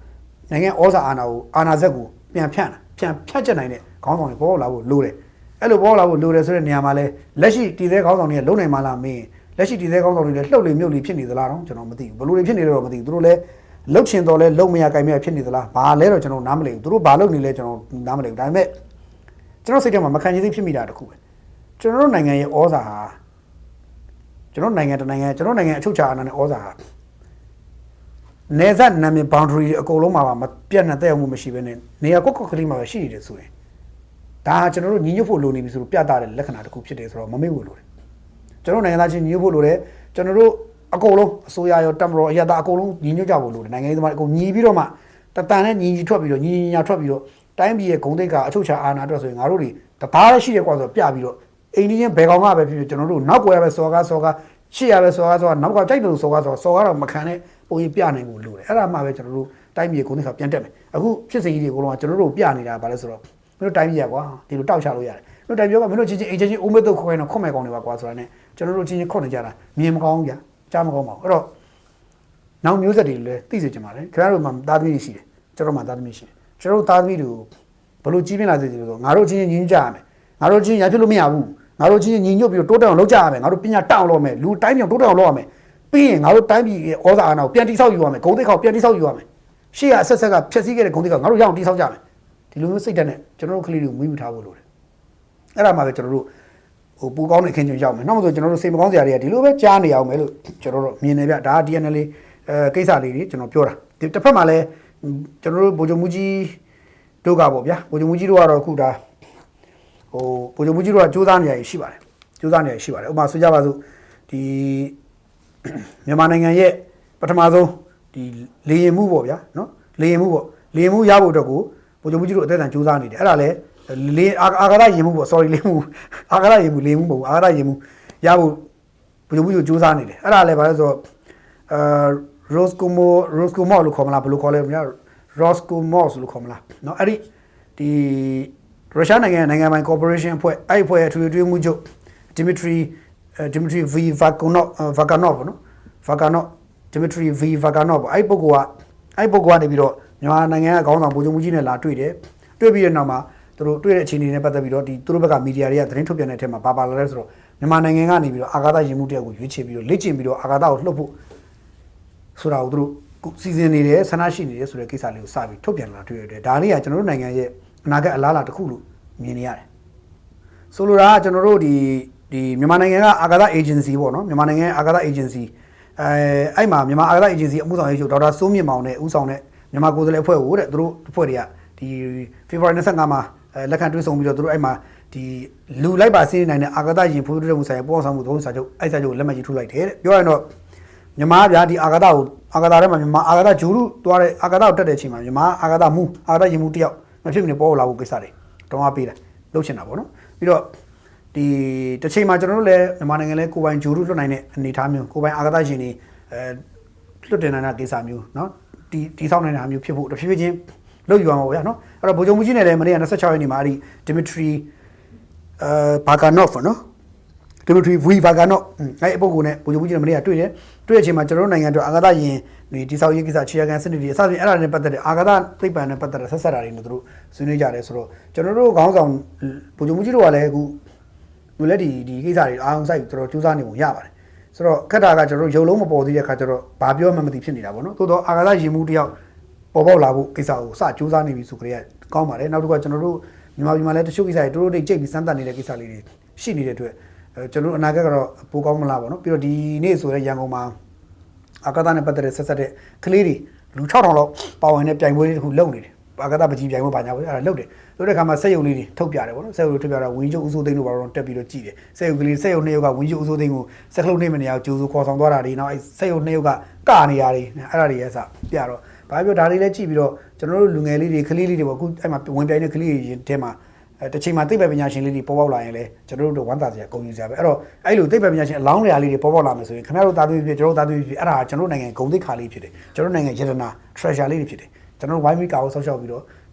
နိုင်ငံဩဇာအာဏာကိုအာဏာစက်ကိုပြန်ဖြတ်ချက်နိုင်တဲ့ခေါင်းဆောင်တွေပေါ်လာဖို့လိုတယ်အဲ့လိုပေါ်လာဖို့လိုတယ်ဆိုတဲ့နေရာမှာလဲလက်ရှိတည်သေးခေါင်းဆောင်တွေကလုံနိုင်မှလားမင်းလက်ရှိတည်သေးခေါင်းဆောင်တွေလည်းလှုပ်လေမြုပ်လေဖြစ်နေသလားတော့ကျွန်တော်မသိဘူးဘလို့တွေဖြစ်နေလဲတော့မသိဘူးသူတို့လည်းလှုပ်ချင်တော့လဲလုံမရကြိုင်မရဖြစ်နေသလားဘာလဲတော့ကျွန်တော်နားမလည်ဘူးသူတို့ဘာလုပ်နေလဲကျွန်တော်နားမလည်ဘူးဒါပေမဲ့ကျွန်တော်စိတ်ထဲမှာမခံချင်သေးဖြစ်မိတာတခုပဲကျွန်တော်တို့နိုင်ငံရဲ့ဩဇာဟာကျွန်တော်နိုင်ငံအချုပ်အခြာအာဏာနဲ့ဩဇာဟာနေဇက်နာမည် boundary အကုန်လုံးမှာမပြတ်နဲ့တဲ့အောင်မရှိဘဲနဲ့နေရာကွက်ကလေးမှာပဲရှိနေတယ်ဆိုရင်ဒါကျွန်တော်တို့ညီညွတ်ဖို့လိုနေပြီဆိုလို့ပြသတဲ့လက္ခဏာတစ်ခုဖြစ်တယ်ဆိုတော့မမေ့ဘူးလို့တယ်ကျွန်တော်နိုင်ငံသားချင်းညီညွတ်ဖို့လိုတယ်ကျွန်တော်တို့အကုန်လုံးအစိုးရရောတမတော်အရသာအကုန်လုံးညီညွတ်ကြဖို့လိုတယ်နိုင်ငံရေးသမားအကုန်ညီပြီးတော့မှတတန်နဲ့ညီထွက်ပြီးတော့ညီညာထွက်ပြီးတော့တိုင်းပြည်ရဲ့ဂုဏ်သိက္ခာအချုပ်အခြာအာဏာအတွက်ဆိုရင်ငါတို့တွေတသားရှိတယ်ကွာဆိုတော့ပြပြီးတော့အိန္ဒိယဘယ်ကောင်ကပဲဖြစ်ဖြစ်ကျွန်တော်တို့နောက်ကွယ်ရပဲစော်ကားရှေ့ရပဲစော်ကားနောက်ကကြိုက်တယ်လို့စော်ကားတော့မခံနဲ့ပုံရင်ပြနိုင်ဖို့လိုတယ်အဲ့ဒါမှပဲကျွန်တော်တို့တိုင်းပြည်ဂုဏ်သိက္ခာပြန်တက်မယ်အခုဖြစ်စဉ်ကြီးတွေအကုန်လုံးကကျွန်တော်တို့ပြနေတာဗါလဲဆိုတော့မင်းတို့တိုင်းပြည်ရကွာဒီလိုတောက်ချလို့ရတယ်မင်းတို့တိုင်းပြည်ကမင်းတို့ချင်းအိုးမဲတော့ခွဲတော့ခွတ်မဲ့ကောင်းနေပါကွာဆိုတာနဲ့ကျွန်တော်တို့ချင်းခွတ်နေကြတာမြင်မကောင်းကြကြားမကောင်းပါဘူးအဲ့တော့နောက်မျိုးဆက်တွေလည်းသိစေချင်ပါတယ်ခင်ဗျားတို့မှသားသမီးတွေရှိတယ်ကျွန်တော်မှသားသမီးရှိတယ်ကျွန်တော်တို့သားသမီးတွေဘလို့ကြီးပြင်းလာစေချင်လို့ဆိုငါတို့ချင်းညီညွတ်ကြရမယ်ငါတို့ချင်းရဖြစ်လို့မရဘူးငါတို့ချင်းညီညွတ်ပြီးတိုးတက်အောင်လုပ်ကြရမယ်ငါတို့ပညာတက်အောင်လုပ်မယ်လူတိုင်းပြောတိုးတက်အောင်လုပ်ရမယ်ပြီးရင်ငါတို့တိုင်းပြည်ရဲ့ဩဇာအာဏာကိုပြန်တိဆောက်ယူရမယ်ဂုဏ်သိက္ခာကိုပြန်တိဆောက်ယူရမယ်ရှေ့ကအဆက်ဆက်ကဖျက်ဆီးခဲ့တဲ့ဂုဏ်သိက္ခာငါတို့ရအောင်တိဆောက်ကြမယ်ဒီလိုမျိုးစိတ်ဓာတ်နဲ့ကျွန်တော်တို့ကလေးတွေကိုမွေးမြူထားဖို့လိုတယ်အဲ့ဒါမှပဲကျွန်တော်တို့ဟိုပူကောင်းတဲ့အခင်းကျင်းရောက်မယ်နောက်မှဆိုကျွန်တော်တို့စိတ်မကောင်းစရာတွေကဒီလိုပဲကြားနေအောင်မယ်လို့ကျွန်တော်တို့မြင်နေပြဒါ DNL ကိစ္စလေးတွေကျွန်တော်ပြောတာဒီတစ်ဖက်မှာလည်းကျွန်တော်တို့ဗိုလ်ချုပ်မူကြီးတို့ကပေါ့ဗျာဗိုလ်ချုပ်မူကြီးတို့ကတော့အခုဒါဟိုဗိုလ်ချုပ်မူကြီးတို့ကစူးစမ်းနေရရှိပါတယ်ဥပမာဆိုကြပါစို့ဒီမြန်မာနိုင်ငံရဲ့ပထမဆုံးဒီလေရင်မှုပေါ့ဗျာနော်လေရင်မှုရဖို့အတွက်ကိုဗိုလ်ချုပ်မူကြီးတို့အသက်အံစူးစမ်းနေတယ်အဲ့ဒါလည်းလေအာဂါရရင်မှုပေါ့ sorry လေမှုအာဂါရရင်မှုလေမှုမဟုတ်အာဂါရရင်မှုရဖို့ဘယ်လိုမျိုးစူးစမ်းနေတယ်အဲ့ဒါလည်းဗါလဲဆိုတော့Roscomo လို့ခေါ်မလားဘယ်လိုခေါ်လဲမလား Roscomos လို့ခေါ်မလားเนาะအဲ့ဒီရုရှားနိုင်ငံပိုင် corporation အဖွဲ့အဲ့အဖွဲ့အထွေထွေမှုချုပ် Dmitry V Vaganov နော် Dmitry V Vaganov အဲ့ပုဂ္ဂိုလ်ကနေပြီးတော့မြန်မာနိုင်ငံကခေါင်းဆောင်ဗိုလ်ချုပ်မှုကြီးနဲ့လာတွေ့တယ်တွေ့ပြီးတဲ့နောက်မှာသူတို့တွေ့တဲ့အခြေအနေနဲ့ပတ်သက်ပြီးတော့ဒီသူတို့ဘက်ကမီဒီယာတွေကသတင်းထုတ်ပြန်တဲ့အထက်မှာပါလာလဲဆိုတော့မြန်မာနိုင်ငံကနေပြီးတော့အာဂါသရင်မှုတယောက်ကိုရွေးချယ်ပြီးတော့လေ့ကျင့်ပြီးတော့အာဂါသကိုလှုပ်ဖို့ဆိုတာကိုသူတို့စီစဉ်နေတယ်ဆန္ဒရှိနေတယ်ဆိုတဲ့ကိစ္စလေးကိုစပြီးထုတ်ပြန်လာတွေ့ရတယ်ဒါလေးကကျွန်တော်တို့နိုင်ငံရဲ့အနာဂတ်အလားအလာတစ်ခုလို့မြင်နေရတယ်ဆိုလိုတာကကျွန်တော်တို့ဒီမြန်မာနိုင်ငံကအာဂါသ agency ပေါ့နော်မြန်မာနိုင်ငံအာဂါသ agency အဲ့မှာမြန်မာအာကာသ agency အမှုဆောင်ရေးချုပ်ဒေါက်တာစိုးမြင့်မောင်နဲ့ဦးဆောင်တဲ့မြန်မာကိုယ်စားလှယ်အဖွဲ့ကိုတဲ့သူတို့အဖွဲ့တွေကဒီ February 25မှာလက်ခံတွေ့ဆုံပြီးတော့သူတို့အဲ့မှာဒီလူလိုက်ပါစင်းနိုင်တဲ့အာကာသရင်ဖွံ့ဖြိုးတိုးတက်မှုဆိုင်ရာပေါ်ဆောင်မှုသုံးစာချုပ်အဲ့စာချုပ်လက်မှတ်ရေးထိုးလိုက်တယ်တဲ့ပြောရရင်တော့မြန်မာဗျာဒီအာကာသကိုအာကာသထဲမှာမြန်မာအာကာသဂျူရုသွားတဲ့အာကာသကိုတက်တဲ့အချိန်မှာမြန်မာအာကာသမှုအာကာသရင်မှုတယောက်မဖြစ်မနေပေါ်လာဖို့ကိစ္စတွေတောင်းအားပေးတာလုပ်ချင်တာပေါ့နော်ပြီးတော့ဒီတစ်ချိန်မှာကျွန်တော်တို့လည်းမြန်မာနိုင်ငံလည်းကိုပိုင်ဂျူရုလွတ်နိုင်တဲ့အနေအထားမျိုးကိုပိုင်အာကာသရှင်တွေလွတ်တင်နိုင်တဲ့ကိစ္စမျိုးเนาะဒီဆောက်နိုင်တာမျိုးဖြစ်ဖို့တဖြည်းဖြည်းချင်းလုပ်ယူအောင်ပါဗျာเนาะအဲ့တော့ဗိုလ်ချုပ်မှုကြီးနဲ့လည်းမနေ့က26ရက်နေ့မှာအဲ့ဒီ Dmitry Vaganov เนาะ Dmitry Vaganov အဲ့အပုဂ္ဂိုလ်နဲ့ဗိုလ်ချုပ်မှုကြီးနဲ့မနေ့ကတွေ့တဲ့အချိန်မှာကျွန်တော်တို့နိုင်ငံအတွက်အာကာသရင်ဒီဆောက်ရေးကိစ္စခြေရကန်စနစ်တွေအစပြင်အဲ့ဒါနဲ့ပတ်သက်တဲ့အာကာသသိပ္ပံနဲ့ပတ်သက်တဲ့ဆက်ဆက်တာတွေနဲ့တို့ဆွေးနွေးကြတယ်ဆိုတော့ကျွန်တော်တို့ခေါင်းဆောင်ဗိုလ်ချုပ်မှုကြီးတို့ကလည်းအခုလူလက်ဒီကိစ္စတွေအားအောင်စိုက်တော်တော်ကြိုးစားနေပုံရပါတယ်ဆိုတော့ခက်တာကကျွန်တော်တို့ရုပ်လုံးမပေါ်သေးတဲ့ခါကျတော့ဘာပြောမှမသိဖြစ်နေတာပေါ့နော်သို့တော့အာကာသရင်မှုတယောက်ပေါ်ပေါက်လာဖို့ကိစ္စကိုစကြိုးစားနေပြီဆိုကြတဲ့ကောင်းပါတယ်နောက်တစ်ခုကကျွန်တော်တို့မြန်မာပြည်မှာလည်းတချို့ကိစ္စတွေတို့တိတ်ကြိတ်ပြီးစမ်းသပ်နေတဲ့ကိစ္စလေးတွေရှိနေတဲ့အတွက်ကျွန်တော်တို့အနာဂတ်ကတော့ပိုကောင်းမလားပေါ့နော်ပြီးတော့ဒီနေ့ဆိုတဲ့ရန်ကုန်မှာအာကာသနဲ့ပတ်သက်တဲ့ဆက်ဆက်တဲ့ကလေးတွေလူ6000လောက်ပါဝင်တဲ့ပြိုင်ပွဲလေးတစ်ခုလုပ်နေတယ်အာကာသပကြီးပြိုင်ပွဲပါညာပွဲအဲ့ဒါလုပ်တယ်လုပ်တဲ့အခါမှာစက်ရုံလေးတွေထုတ်ပြတယ်ပေါ့နော်စက်ရုံထုတ်ပြတာဝင်းကျုပ်ဦးစိုးသိန်းတို့ဘာလို့တက်ပြီးတော့ကြည့်တယ်စက်ရုံကလေးစက်ရုံနှစ်ယောက်ကဝင်းကျုပ်ဦးစိုးသိန်းကိုစက်ကလုံးနေမနေအောင်ကြိုးစိုးခေါ်ဆောင်သွားတာတွေနောက်အဲ့စက်ရုံနှစ်ယောက်ကကနေရာတွေအဲ့ဒါတွေရဲ့အစပြတော့ဘာပြောဒါတွေလည်းကြည့်ပြီးတော့ကျွန်တော်တို့လူငယ်လေးတွေကလေးလေးတွေပေါ့အခုအဲ့မှာဝင်ပြိုင်တဲ့ကလေးတွေတဲမှာတစ်ချိန်မှာသိပ္ပံပညာရှင်လေးတွေပေါ်ပေါက်လာရင်လည်းကျွန်တော်တို့ဝမ်းသာစရာဂုဏ်ယူစရာပဲအဲ့တော့အဲ့လိုသိပ္ပံပညာရှင်အလောင်းနေရာလေးတွေပေါ်ပေါက်လာမယ်ဆိုရင်ခင်ဗျားတို့သားသမီးဖြစ်ကျွန်တော်တို့သားသမီးဖြစ်အဲ့ဒါကျွန်တော်တို့နိုင်ငံဂုဏ်သိက္ခာလေးဖြစ်တယ်ကျွန်တော်တို့နိုင်ငံရတနာ treasure လေးတွေဖြစ်တယ်ကျွန်တော်တို့ဝိုင်းမီကာကိုဆောက်ရှောက်ပြီးတော့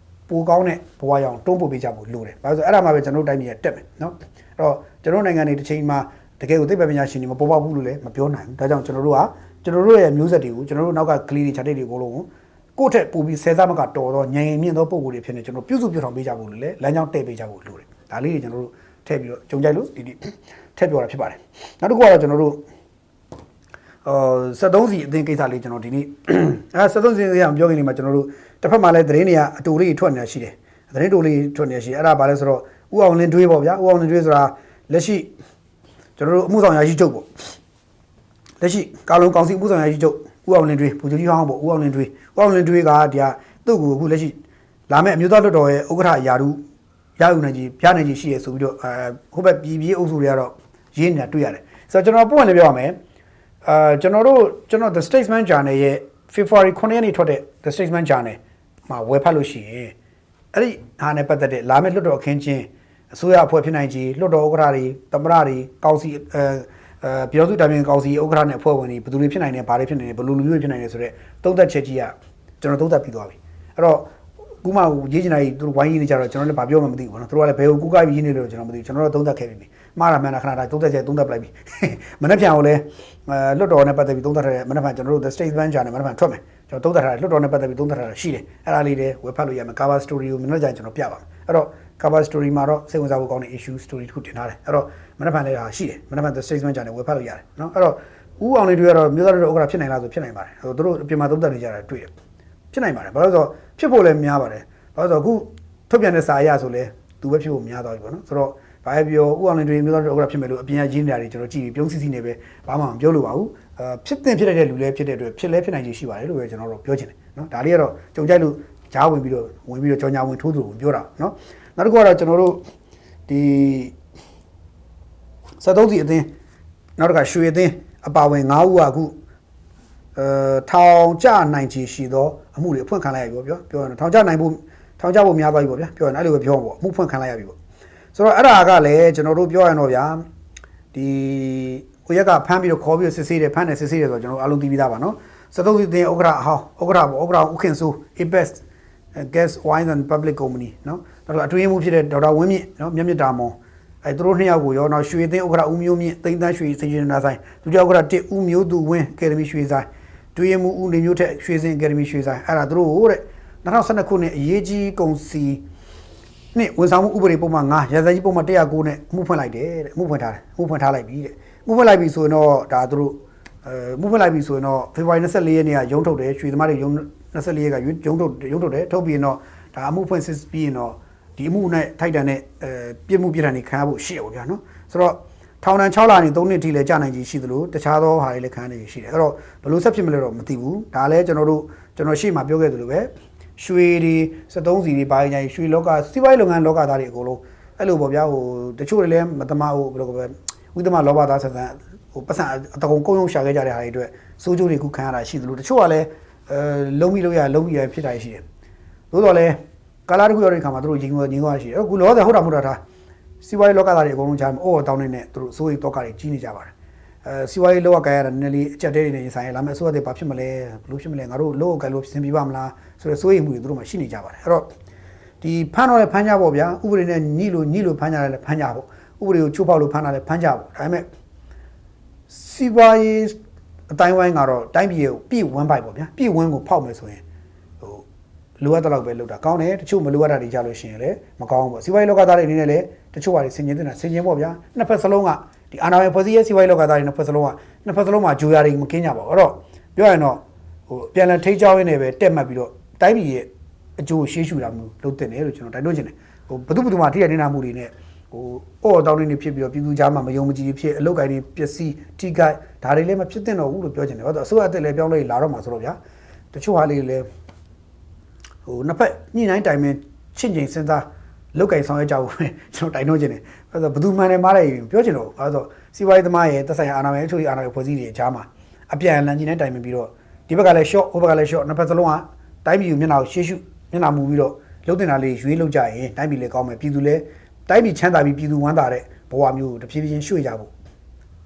ပိုကောင်းတဲ့ဘဝရောင်တွန်းပို့ပေးကြဖို့လိုတယ်ဘာလို့ဆိုအဲ့ဒါမှပဲကျွန်တော်တို့တိုင်းပြည်ကတက်မယ်နော်အဲ့တော့ကျွန်တော်တို့နိုင်ငံတွေတစ်ချိန်မှာတကယ်ကိုသိပ္ပံပညာရှင်တွေမပေါ်ပေါက်ဘူးလို့လည်းမပြောနိုင်ဘူးဒါကြောင့်ကျွန်တော်တို့ရဲ့မျိုးဆက်တွေကိုကျွန်တော်တို့နောက်ကကလေးတွေခြားတိတ်တွေအကုန်လုံးကိုယ့်ထက်ပိုပြီးဆယ်စားမကတော်တော့ညင်မြင့်သောပုံကိုယ်တွေဖြစ်နေကျွန်တော်ပြုစုပြထောင်ပေးကြဖို့လို့လည်းလမ်းကြောင်းတည့်ပေးကြဖို့လိုတယ်ဒါလေးတွေကျွန်တော်တို့ထည့်ပြီးတော့ကြုံကြိုက်လို့ဒီထည့်ပြောတာဖြစ်ပါတယ်နောက်တစ်ခုကတော့ကျွန်တော်တို့73စီအသင်းကိစ္စလေးကျွန်တော်ဒီနေ့73စီအရင်ပြောခင်လေးမှာကျွန်တော်တို့တစ်ဖက်မှာလည်းသတင်းတွေကအတူလေးထွက်နေတာရှိတယ်သတင်းတူလေးထွက်နေရှိအဲ့ဒါဘာလဲဆိုတော့ဦးအောင်လင်းတွေးပေါ့ဗျာဦးအောင်လင်းတွေးဆိုတာလက်ရှိကျွန်တော်တို့အမှုဆောင်ရာရှိချုပ်ပေါ့လက်ရှိကာလုံကောင်စီအမှုဆောင်ရာရှိချုပ်ဦးအောင်လင်းတွေးဗိုလ်ချုပ်ကြီးဟောင်းပေါ့ဦးအောင်လင်းတွေးကဒီဟာသူ့ကိုအခုလက်ရှိလာမယ့်အမျိုးသားလွှတ်တော်ရဲ့ဥက္ကဋ္ဌယာရုရယူနိုင်ကြီးပြနိုင်ကြီးရှိရဆိုပြီးတော့ဟိုဘက်ပြည်အုပ်စုတွေကတော့ရင်းနေတာတွေ့ရတယ်ဆိုတော့ကျွန်တော်ပွင့်လည်းပြောရမယ်ကျွန်တော် The Statesman Journal ရဲ့ February 9 ရက်နေ့ထွက်တဲ့ The Statesman Journal မှာဝယ်ဖတ်လို့ရှိရင်အဲ့ဒီဟာနဲ့ပတ်သက်တဲ့လာမယ့်လွှတ်တော်အခင်းချင်းအစိုးရအဖွဲ့ဖြစ်နိုင်ကြီးလွှတ်တော်ဥက္ကဋ္ဌတွေသမ္မတတွေကောင်စီပြည်တော်စုတာမင်ကောင်စီဥက္ကဋ္ဌနဲ့အဖွဲ့ဝင်တွေဘယ်သူတွေဖြစ်နိုင်တယ်ဘာတွေဖြစ်နိုင်တယ်ဘယ်လိုလူမျိုးတွေဖြစ်နိုင်တယ်ဆိုတော့သုံးသက်ချက်ကြီးကကျွန်တော်သုံးသက်ပြီးသွားပြီအဲ့တော့ကူမရေးချင်တာကြီးသူတို့ဝိုင်းရေးနေကြတော့ကျွန်တော်လည်းဘာပြောမှမသိဘူးပေါ့နော်သူတို့ကလည်းဘယ်ကိုကူးကားပြီးရေးနေလို့ကျွန်တော်မသိဘူးကျွန်တော်တို့သုံးသက်ခဲ့ပြီမှားတာမှန်တာခဏတိုင်းသုံးသက်ချက်သုံးသက်ပလိုက်ပြီမနေ့ပြန်ကိုလည်းလွတ်တော်နဲ့ပတ်သက်ပြီးသုံးသက်ထားတဲ့မနေ့ပြန်ကျွန်တော်တို့ The Statesman Journal မနေ့ပြန်ထွက်မယ်ကျွန်တော်သုံးသက်ထားတယ်လွတ်တော်နဲ့ပတ်သက်ပြီးသုံးသက်ထားတာရှိတယ်အဲ့ဒါလေးတွေဝယ်ဖတ်လို့ရမယ် cover story ကိုမနေ့ကျရင်ကျွန်တော်ပြပါမယ်အဲ့တော့ cover story မှာတော့စိတ်ဝင်စားဖို့ကောင်းတဲ့ issue story တစ်ခုတင်ထားတယ်အဲ့တော့မနေ့ပြန်လည်းဟာရှိတယ်မနေ့ပြန် The Statesman Journal ဝယ်ဖတ်လို့ရတယ်နော်အဲ့တော့ဦးအောင်လေးတွေကတော့မြို့သားတွေဥက္ကဋ္ဌဖြစ်နိုင်လားဆိုဖြစ်နိုင်ပါတယ်ဟိုတို့အပြင်မှာသုံးသက်နေကြတာတွေ့တယ်ဖြစ်နိုင်ပါတယ်ဘာလို့ဆိုတော့ဖြစ်ဖို့လည်းများပါတယ်ဘာလို့ဆိုတော့အခုထုတ်ပြန်တဲ့စာအရဆိုလဲသူပဲဖြစ်ဖို့များသွားပြီပေါ့နော်ဆိုတော့ဘာပဲပြောဦးအောင်လင်းတွေမျိုးသားတွေဥက္ကဋ္ဌဖြစ်မယ်လို့အပြင်ရင်းနေတာတွေကျွန်တော်ကြည့်ပြီးပြုံးစီစီနေပဲဘာမှမပြောလို့ပါဘူးဖြစ်တဲ့ဖြစ်တဲ့လူလည်းဖြစ်တဲ့အတွက်ဖြစ်လဲဖြစ်နိုင်ခြေရှိပါတယ်လို့ပဲကျွန်တော်တို့ပြောချင်တယ်နော်ဒါလေးကတော့ကြုံကြိုက်လို့ဂျားဝင်ပြီးတော့ကြောင်ညာဝင်ထိုးသူပြောတာနော်နောက်တစ်ခုကတော့ကျွန်တော်တို့ဒီ73စီအသင်းနောက်တစ်ခါရွှေအသင်းအပါဝင်9ဦးကအခုထောင်ကျနိုင်ခြေရှိသောအမှုတွေအဖွင့်ခံလိုက်ရပြီပေါ့ပြောရင်ထောင်ကျဖို့များသွားပြီပေါ့ဗျာပြောရင်အဲ့လိုပဲပြောပေါ့အမှုဖွင့်ခံလိုက်ရပြီပေါ့ဆိုတော့အဲ့ဒါကလည်းကျွန်တော်တို့ပြောရရင်တော့ဗျာဒီကိုရက်ကဖမ်းပြီးတော့ခေါ်ပြီးစစ်ဆေးတယ်ဖမ်းတယ်စစ်ဆေးတယ်ဆိုတော့ကျွန်တော်အားလုံးသိပြီးသားပါနော်73စီအသင်းဥက္ကဋ္ဌဦးခင်စိုး Apex Gas Wine and Public Company နော်နောက်အတွင်းမှုဖြစ်တဲ့ဒေါက်တာဝင်းမြင့်နော်မြတ်တာမော်အဲသူတို့နှစ်ယောက်ကိုရောနောက်ရွှေသိန်းဥက္ကဋ္ဌဦးမျိုးမြင့်သိန်းတန်းရွှေစင်ရှင်နာဆိုင်ဒုတိယဥက္ကဋ္ဌ1ဦးမျိုးသူဝင်းအကယ်ဒမီရွှေဆိုင်တွင်းမှုဦးနေမျိုးထက်ရွှေစင်အကယ်ဒမီရွှေဆိုင်အဲ့ဒါသူတို့တဲ့2012ခုနှစ်အရေးကြီးကုန်စီနှစ်ဝန်ဆောင်မှုဥပဒေပုံမှန်9ရာဇကြီးပုံမှန်109နဲ့မှုဖွင့်လိုက်တယ်တဲ့မှုဖွင့်ထားလိုက်ပြီတဲ့မှုဖွင့်လိုက်ပြီဆိုရင်တော့ဒါသူတို့မှုဖွင့်လိုက်ပြီဆိုရင်တော့ February 24ရက်နေ့ကရုံးထုတ်တယ်ရွှေသမားတွေရုံး24ရက်ကရုံးထုတ်တယ်ထုတ်ပြီးရင်တော့ဒါအမှုဖွင့်စစ်ပြီးရင်တော့ဒီအမှုနဲ့ထိုက်တန်တဲ့ပြစ်မှုပြစ်ဒဏ်တွေခံရဖို့ရှိရပါဗျာနော်ဆိုတော့ ထောင်ဒဏ်6လနဲ့3နှစ်ထိလည်းကြာနိုင်ကြီးရှိသလိုတခြားသောဟာတွေလည်းခံနေရှိတယ်အဲ့တော့ဘယ်လိုဆက်ဖြစ်မလဲတော့မသိဘူးဒါလည်းကျွန်တော်ရှေ့မှာပြောခဲ့သလိုပဲရွှေတွေ73စီတွေပိုင်းကြီးရွှေလောကစီးပွားရေးလုပ်ငန်းလောကသားတွေအကုန်လုံးအဲ့လိုပေါ့ဗျာဟိုတချို့တွေလည်းမတမဟိုဘယ်လိုပဲဝိသမလောဘသားဆက်ဆံဟိုပတ်စံအတကုံကုန်းရုံရှာခဲ့ကြတဲ့ဟာတွေအတွက်စိုးကျိုးတွေခုခံရတာရှိသလိုတချို့ကလည်းလုံးပြီးဖြစ်တာရှိတယ်သို့တော်လည်းကာလာတခုရောက်တဲ့ခါမှာသူတို့ငြင်းသွားရှိတယ်အခုလောဆယ်ဟုတ်တာမဟုတ်တာထားစီးပွားရေးလောကသားတွေအကုန်လုံးကြားမှာအော်တောင်းနေသူတို့စိုးရိမ်တော့ကတွေကြီးနေကြပါတယ်စီးပွားရေးလောကကရတာနည်းနည်းလေးအချက်တဲတွေနေဆိုင်ရလာမယ်အစိုးရတွေဘာဖြစ်မလဲဘလို့ဖြစ်မလဲငါတို့လောကကလို့ဆင်ပြပါမလားဆိုတော့စိုးရိမ်မှုတွေသူတို့မှရှိနေကြပါတယ်အဲ့တော့ဒီဖမ်းတော့လည်းဖမ်းကြပေါ့ဗျာဥပဒေနဲ့ညှိလို့ဖမ်းကြတယ်လည်းဖမ်းကြပေါ့ဥပဒေကိုချိုးဖောက်လို့ဖမ်းတာလည်းဖမ်းကြပေါ့ဒါပေမဲ့စီးပွားရေးအတိုင်းဝိုင်းကတော့တိုင်းပြည်ကိုပြည့်ဝန်းပိုက်ပေါ့ဗျာပြည့်ဝန်းကိုဖောက်မယ်ဆိုရင်ဟိုလိုအပ်တဲ့လောက်ပဲလုပ်တာကောင်းတယ်တချို့မလိုအပ်တာတွေကြလို့ရှိရင်လည်းမကောင်းဘူးပေါ့စီးပွားရေးလောကသားတွေအနေနဲ့လည်းတချို့ဟာတွေဆင်ခြင်တင်တာဆင်ခြင်ပေါ့ဗျာနှစ်ဖက်စလုံးကဒီအာဏာပိုင်ဖွဲ့စည်းရေးစီးပွားရေးလောကသားတွေနှစ်ဖက်စလုံးမှာဂျိုယာတွေမကင်းကြပါဘူးအဲ့တော့ပြောရရင်တော့ဟိုပြန်လည်ထိန်းချောင်းရင်းနဲ့ပဲတက်မှတ်ပြီးတော့တိုင်းပြည်ရဲ့အကျိုးရှေးရှုတာမျိုးလုပ်တင်တယ်လို့ကျွန်တော်တိုက်တွန်းချင်တယ်ဟိုဘသူမှထိရနေတာမှုတွေနဲ့ဟိုအော်တောင်းနေဖြစ်ပြီးတော့ပြည်သူကြားမှာမယုံမကြည်ဖြစ်အလုတ်ကိုင်းတွေပျက်စီးထိခိုက်ဒါတွေလည်းမဖြစ်သင့်တော့ဘူးလို့ပြောချင်တယ်ဘာလို့အစိုးရအသက်လည်းပြောင်းလဲလာတော့မှာဆိုတော့ဗျာတချို့ဟာလေးလည်းဟိုနှစ်ဖက်ညှိနှိုင်းတိုင်ပင်ချင့်ချိန်စဉ်းစားလုတ်ကိုင်းဆောင်ရွက်ကြဖို့ကျွန်တော်တိုက်တွန်းချင်တယ်ဘာလို့ဘသူမှန်တယ်မားတယ်ပြောချင်တော့ဘာလို့စီးပွားရေးသမားရဲ့သက်ဆိုင်ရာအာဏာပိုင်အချို့အာဏာပိုင်ဖွဲ့စည်းတွေကြားမှာအပြန်အလှန်ညှိနှိုင်းတိုင်ပင်ပြီးတော့ဒီဘက်ကလည်း short ဟိုဘက်ကလည်း short နှစ်ဖက်စလုံးကတိုင်းပြည်ကိုမျက်နှာကိုရှေ့ရှုမျက်နှာမူပြီးတော့လှုပ်တင်တာလေးရွေးလုပ်ကြရင်တိုင်းပြည်လည်းကောင်းမယ်ပြည်သူလည်းတိုင်းပြည်ချမ်းသာပြီးပြည်သူဝမ်းသာတဲ့ဘဝမျိုးကိုတဖြည်းဖြည်းချင်းရွှေ့ကြဖို့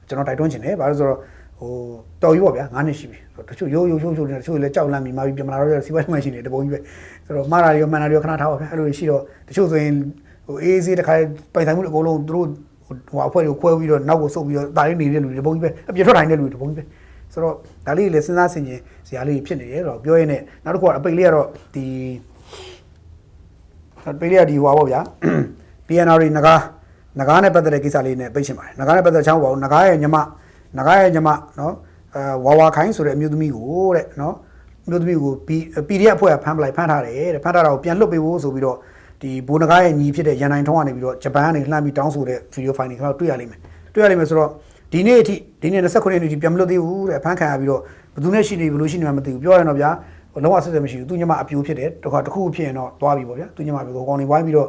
ကျွန်တော်တိုက်တွန်းချင်တယ်ဘာလို့ဆိုတော့ဟိုတော်ကြီးပေါ့ဗျာ9နှစ်ရှိပြီတချို့ရိုးနေတချို့လည်းကြောက်လန့်ပြီးမှပြန်မလာတော့စီးပွားရေးမှရှိနေတပုံကြီးပဲဆိုတော့မှားတာတွေမှန်တာတွေခဏထားပါဗျာအဲ့လိုရှိတော့တချို့ဆိုရင်ဟိုအေးအေးတခါပိုင်ဆိုင်မှုအကုန်လုံးသူတို့ဟိုအဖွဲ့ကိုခွဲပြီးတော့နောက်ကိုဆုတ်ပြီးတော့တာရင်းနေတဲ့လူတွေတပုံကြီးပဲအပြည့်ထွက်တိုင်းတဲ့လူတွေတပုံကြီးပဲဆိုတော့ဒါလေးလည်းစဉ်းစားဆင်ခြင်စရာလေးဖြစ်နေတယ်တော့ပြောရင်းနဲ့နောက်တစ်ခုကအပိတ်လေးကတော့ဒီပိတ်လေးကဒီဟွာပေါ့ဗျာ PNR ငကားနဲ့ပတ်သက်တဲ့ကိစ္စလေးနဲ့ပိတ်ချင်ပါတယ်ငကားနဲ့ပတ်သက်ချောင်းပါဘူးငကားရဲ့ညမနော်ဝါခိုင်းဆိုတဲ့အမျိုးသမီးကိုတဲ့နော်အမျိုးသမီးကို PDF အဖွဲ့ကဖမ်းထားတယ်တဲ့ဖမ်းထားတာကိုပြန်လွှတ်ပေးဖို့ဆိုပြီးတော့ဒီဘိုးနဂါးရဲ့ညီဖြစ်တဲ့ရန်နိုင်ထုံးကနေပြီးတော့ဂျပန်ကနေလှမ်းပြီးတောင်းဆိုတဲ့ video file တွေကျွန်တော်တွေ့ရလိမ့်မယ်ဆိုတော့ဒီနေ့29ရက်နေ့ထိပြန်မလွတ်သေးဘူးတဲ့အဖမ်းခံရပြီးတော့ဘယ်သူနဲ့ရှိနေဘယ်လိုရှိနေမှမသိဘူးပြောရရင်တော့ဗျာလုံးဝဆက်ဆက်မရှိဘူးသူညမအပြိုးဖြစ်တယ်တစ်ခုဖြစ်ရင်တော့သွားပြီပေါ့ဗျာသူညမပြောတော့ကောင်းနေဝိုင်းပြီးတော့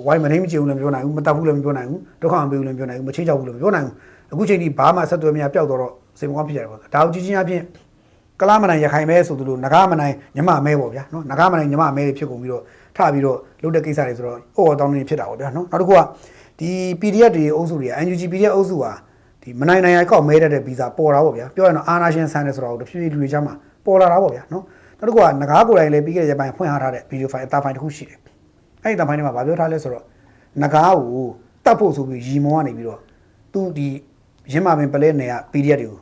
ဝိုင်းမနေမချေဘူးလည်းမပြောနိုင်ဘူးမတတ်ဘူးလည်းမပြောနိုင်ဘူးဒုက္ခမပေးဘူးလည်းမပြောနိုင်ဘူးမချိတ်ချောက်ဘူးလည်းမပြောနိုင်ဘူးအခုချိန်ထိဘာမှဆက်သွယ်မရပျောက်တော့စိတ်မကောင်းဖြစ်ကြတယ်ပေါ့ဒါကိုကြီးချင်းအပြင်ကလားမနိုင်ရခိုင်မဲဆိုသူတို့ငကားမနိုင်ညမမဲပေါ့ဗျာနော်ငကားမနိုင်ညမမဲတွေဖြစ်ကုန်ပြီးတော့ထပြီးတော့လုတ်တဲ့ကိစ္စတွေဆိုတော့အော်တောင်းနေဖြစ်တာပေါ့ဗျာနော်နောက်တစ်ခုကဒီ PDF တွေအုပ်စုတွေ NUG PDF အုပ်စုဟာဒီမနိုင်နိုင်ရကောက်မဲတဲ့ဗီဇာပေါ်တာပေါ့ဗျာပြောရရင်တော့အာနာရှင်ဆန်တယ်ဆိုတော့တဖြည်းဖြည်းလူတွေချမ်းမှာပေါ်လာတာပေါ့ဗျာနော်နောက်တစ်ခုကငကားကိုယ်တိုင်လည်းပြီးခဲ့တဲ့ရက်ပိုင်းဖွင့်ထားတဲ့ဗီဒီယိုဖိုင်အသားဖိုင်တစ်ခုရှိတယ်အဲ့ဒီအသားဖိုင်ထဲမှာဗာပြောထားလဲဆိုတော့ငကားကိုတတ်ဖို့ဆိုပြီးရီမောကနေပြီးတော့သူဒီရင်းမာပင်ပလဲနယ်က PDF တွေကို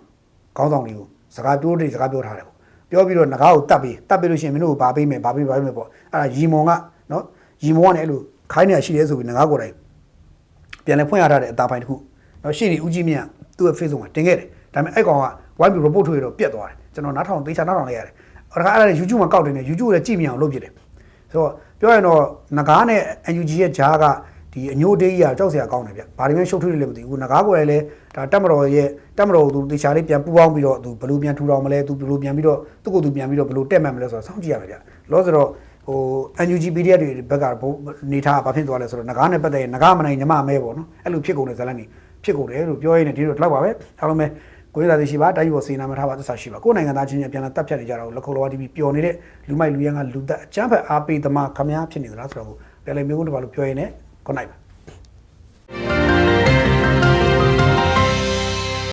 ခေါင်းဆောင်တွေကိုစကားပြောထားတယ်ပေါ့ပြောပြီးတော့ငကားကိုတတ်ပြီးလို့ရှိရင်မင်းတို့ကိုဗာပေးမယ်ပေါ့အဲ့ဒါရီမောကနော်ရီမောကနေအဲ့လိုခိုင်းနေရရှိရဲဆိုပြီးငကားကိုယ်တိုင်ပြန်လဲဖွင့်ရထားတဲ့အသားဖိုင်တစ်ခုနော်ရှေ့ဒီဦးကြီးမြတ်သူ့ရဲ့ Facebook မှာတင်ခဲ့တယ်ဒါပေမဲ့အဲ့ကောင်ကဝိုင်းပြီး report ထုတ်ရတော့ပြတ်သွားတယ်ကျွန်တော်နားထောင်လိုက်ရတယ်အဲ့ဒါအဲ့ဒါ YouTube မှာကောက်တင်နေ YouTube ကိုလည်းကြည့်မြင်အောင်လုပ်ပြတယ်ဆိုတော့ပြောရရင်တော့ငကားနဲ့ NUG ရဲ့ဂျားကဒီအညိုတေးကြီးကကြောက်စရာကောင်းတယ်ဗျဘာတွေမှရှုပ်ထွေးတယ်လည်းမသိဘူးငကားကိုလည်းဒါတက်မတော်ကိုသူတေချာလေးပြန်ပူပေါင်းပြီးတော့သူဘယ်လိုပြန်ထူထောင်မလဲသူဘယ်လိုပြန်ပြီးတော့သူ့ကိုယ်သူပြန်ပြီးတော့ဘယ်လိုတက်မှတ်မလဲဆိုတော့စောင့်ကြည့်ရမယ်ဗျလောဆိုတော့ဟို NUG PDF တွေဘက်ကနေထားဘာဖြစ်သွားလဲဆိုတော့ငကားနဲ့ပတ်သက်ရင်ငကားမနိုင်ညမမဲပေါ့နော်အဲ့လိုဖြစ်ကုန်တဲ့ဇာတ်လမ်းကြီးဖြစ်ကုန်တယ်လို့ပြောရင်းနဲ့ဒီလိုတော့ပါပဲအားလုံးပဲကိုယ်ရည်ရှိပါတိုင်းပေါ်စေနာမထားပါသစ္စာရှိပါကိုယ်နိုင်ငံသားချင်းချင်းပြန်လာတက်ဖြတ်နေကြတာကိုလက်ခုပ်လောတီဗီပျော်နေတဲ့လူမိုက်လူရန်ကလူသက်အချမ်းဖက်အားပေးသမားခမည်းဖြစ်နေသလားဆိုတော့ပြန်လေမျိုးကုန်းတပါလို့ပြောရင်းနဲ့ခုနိုင်ပါ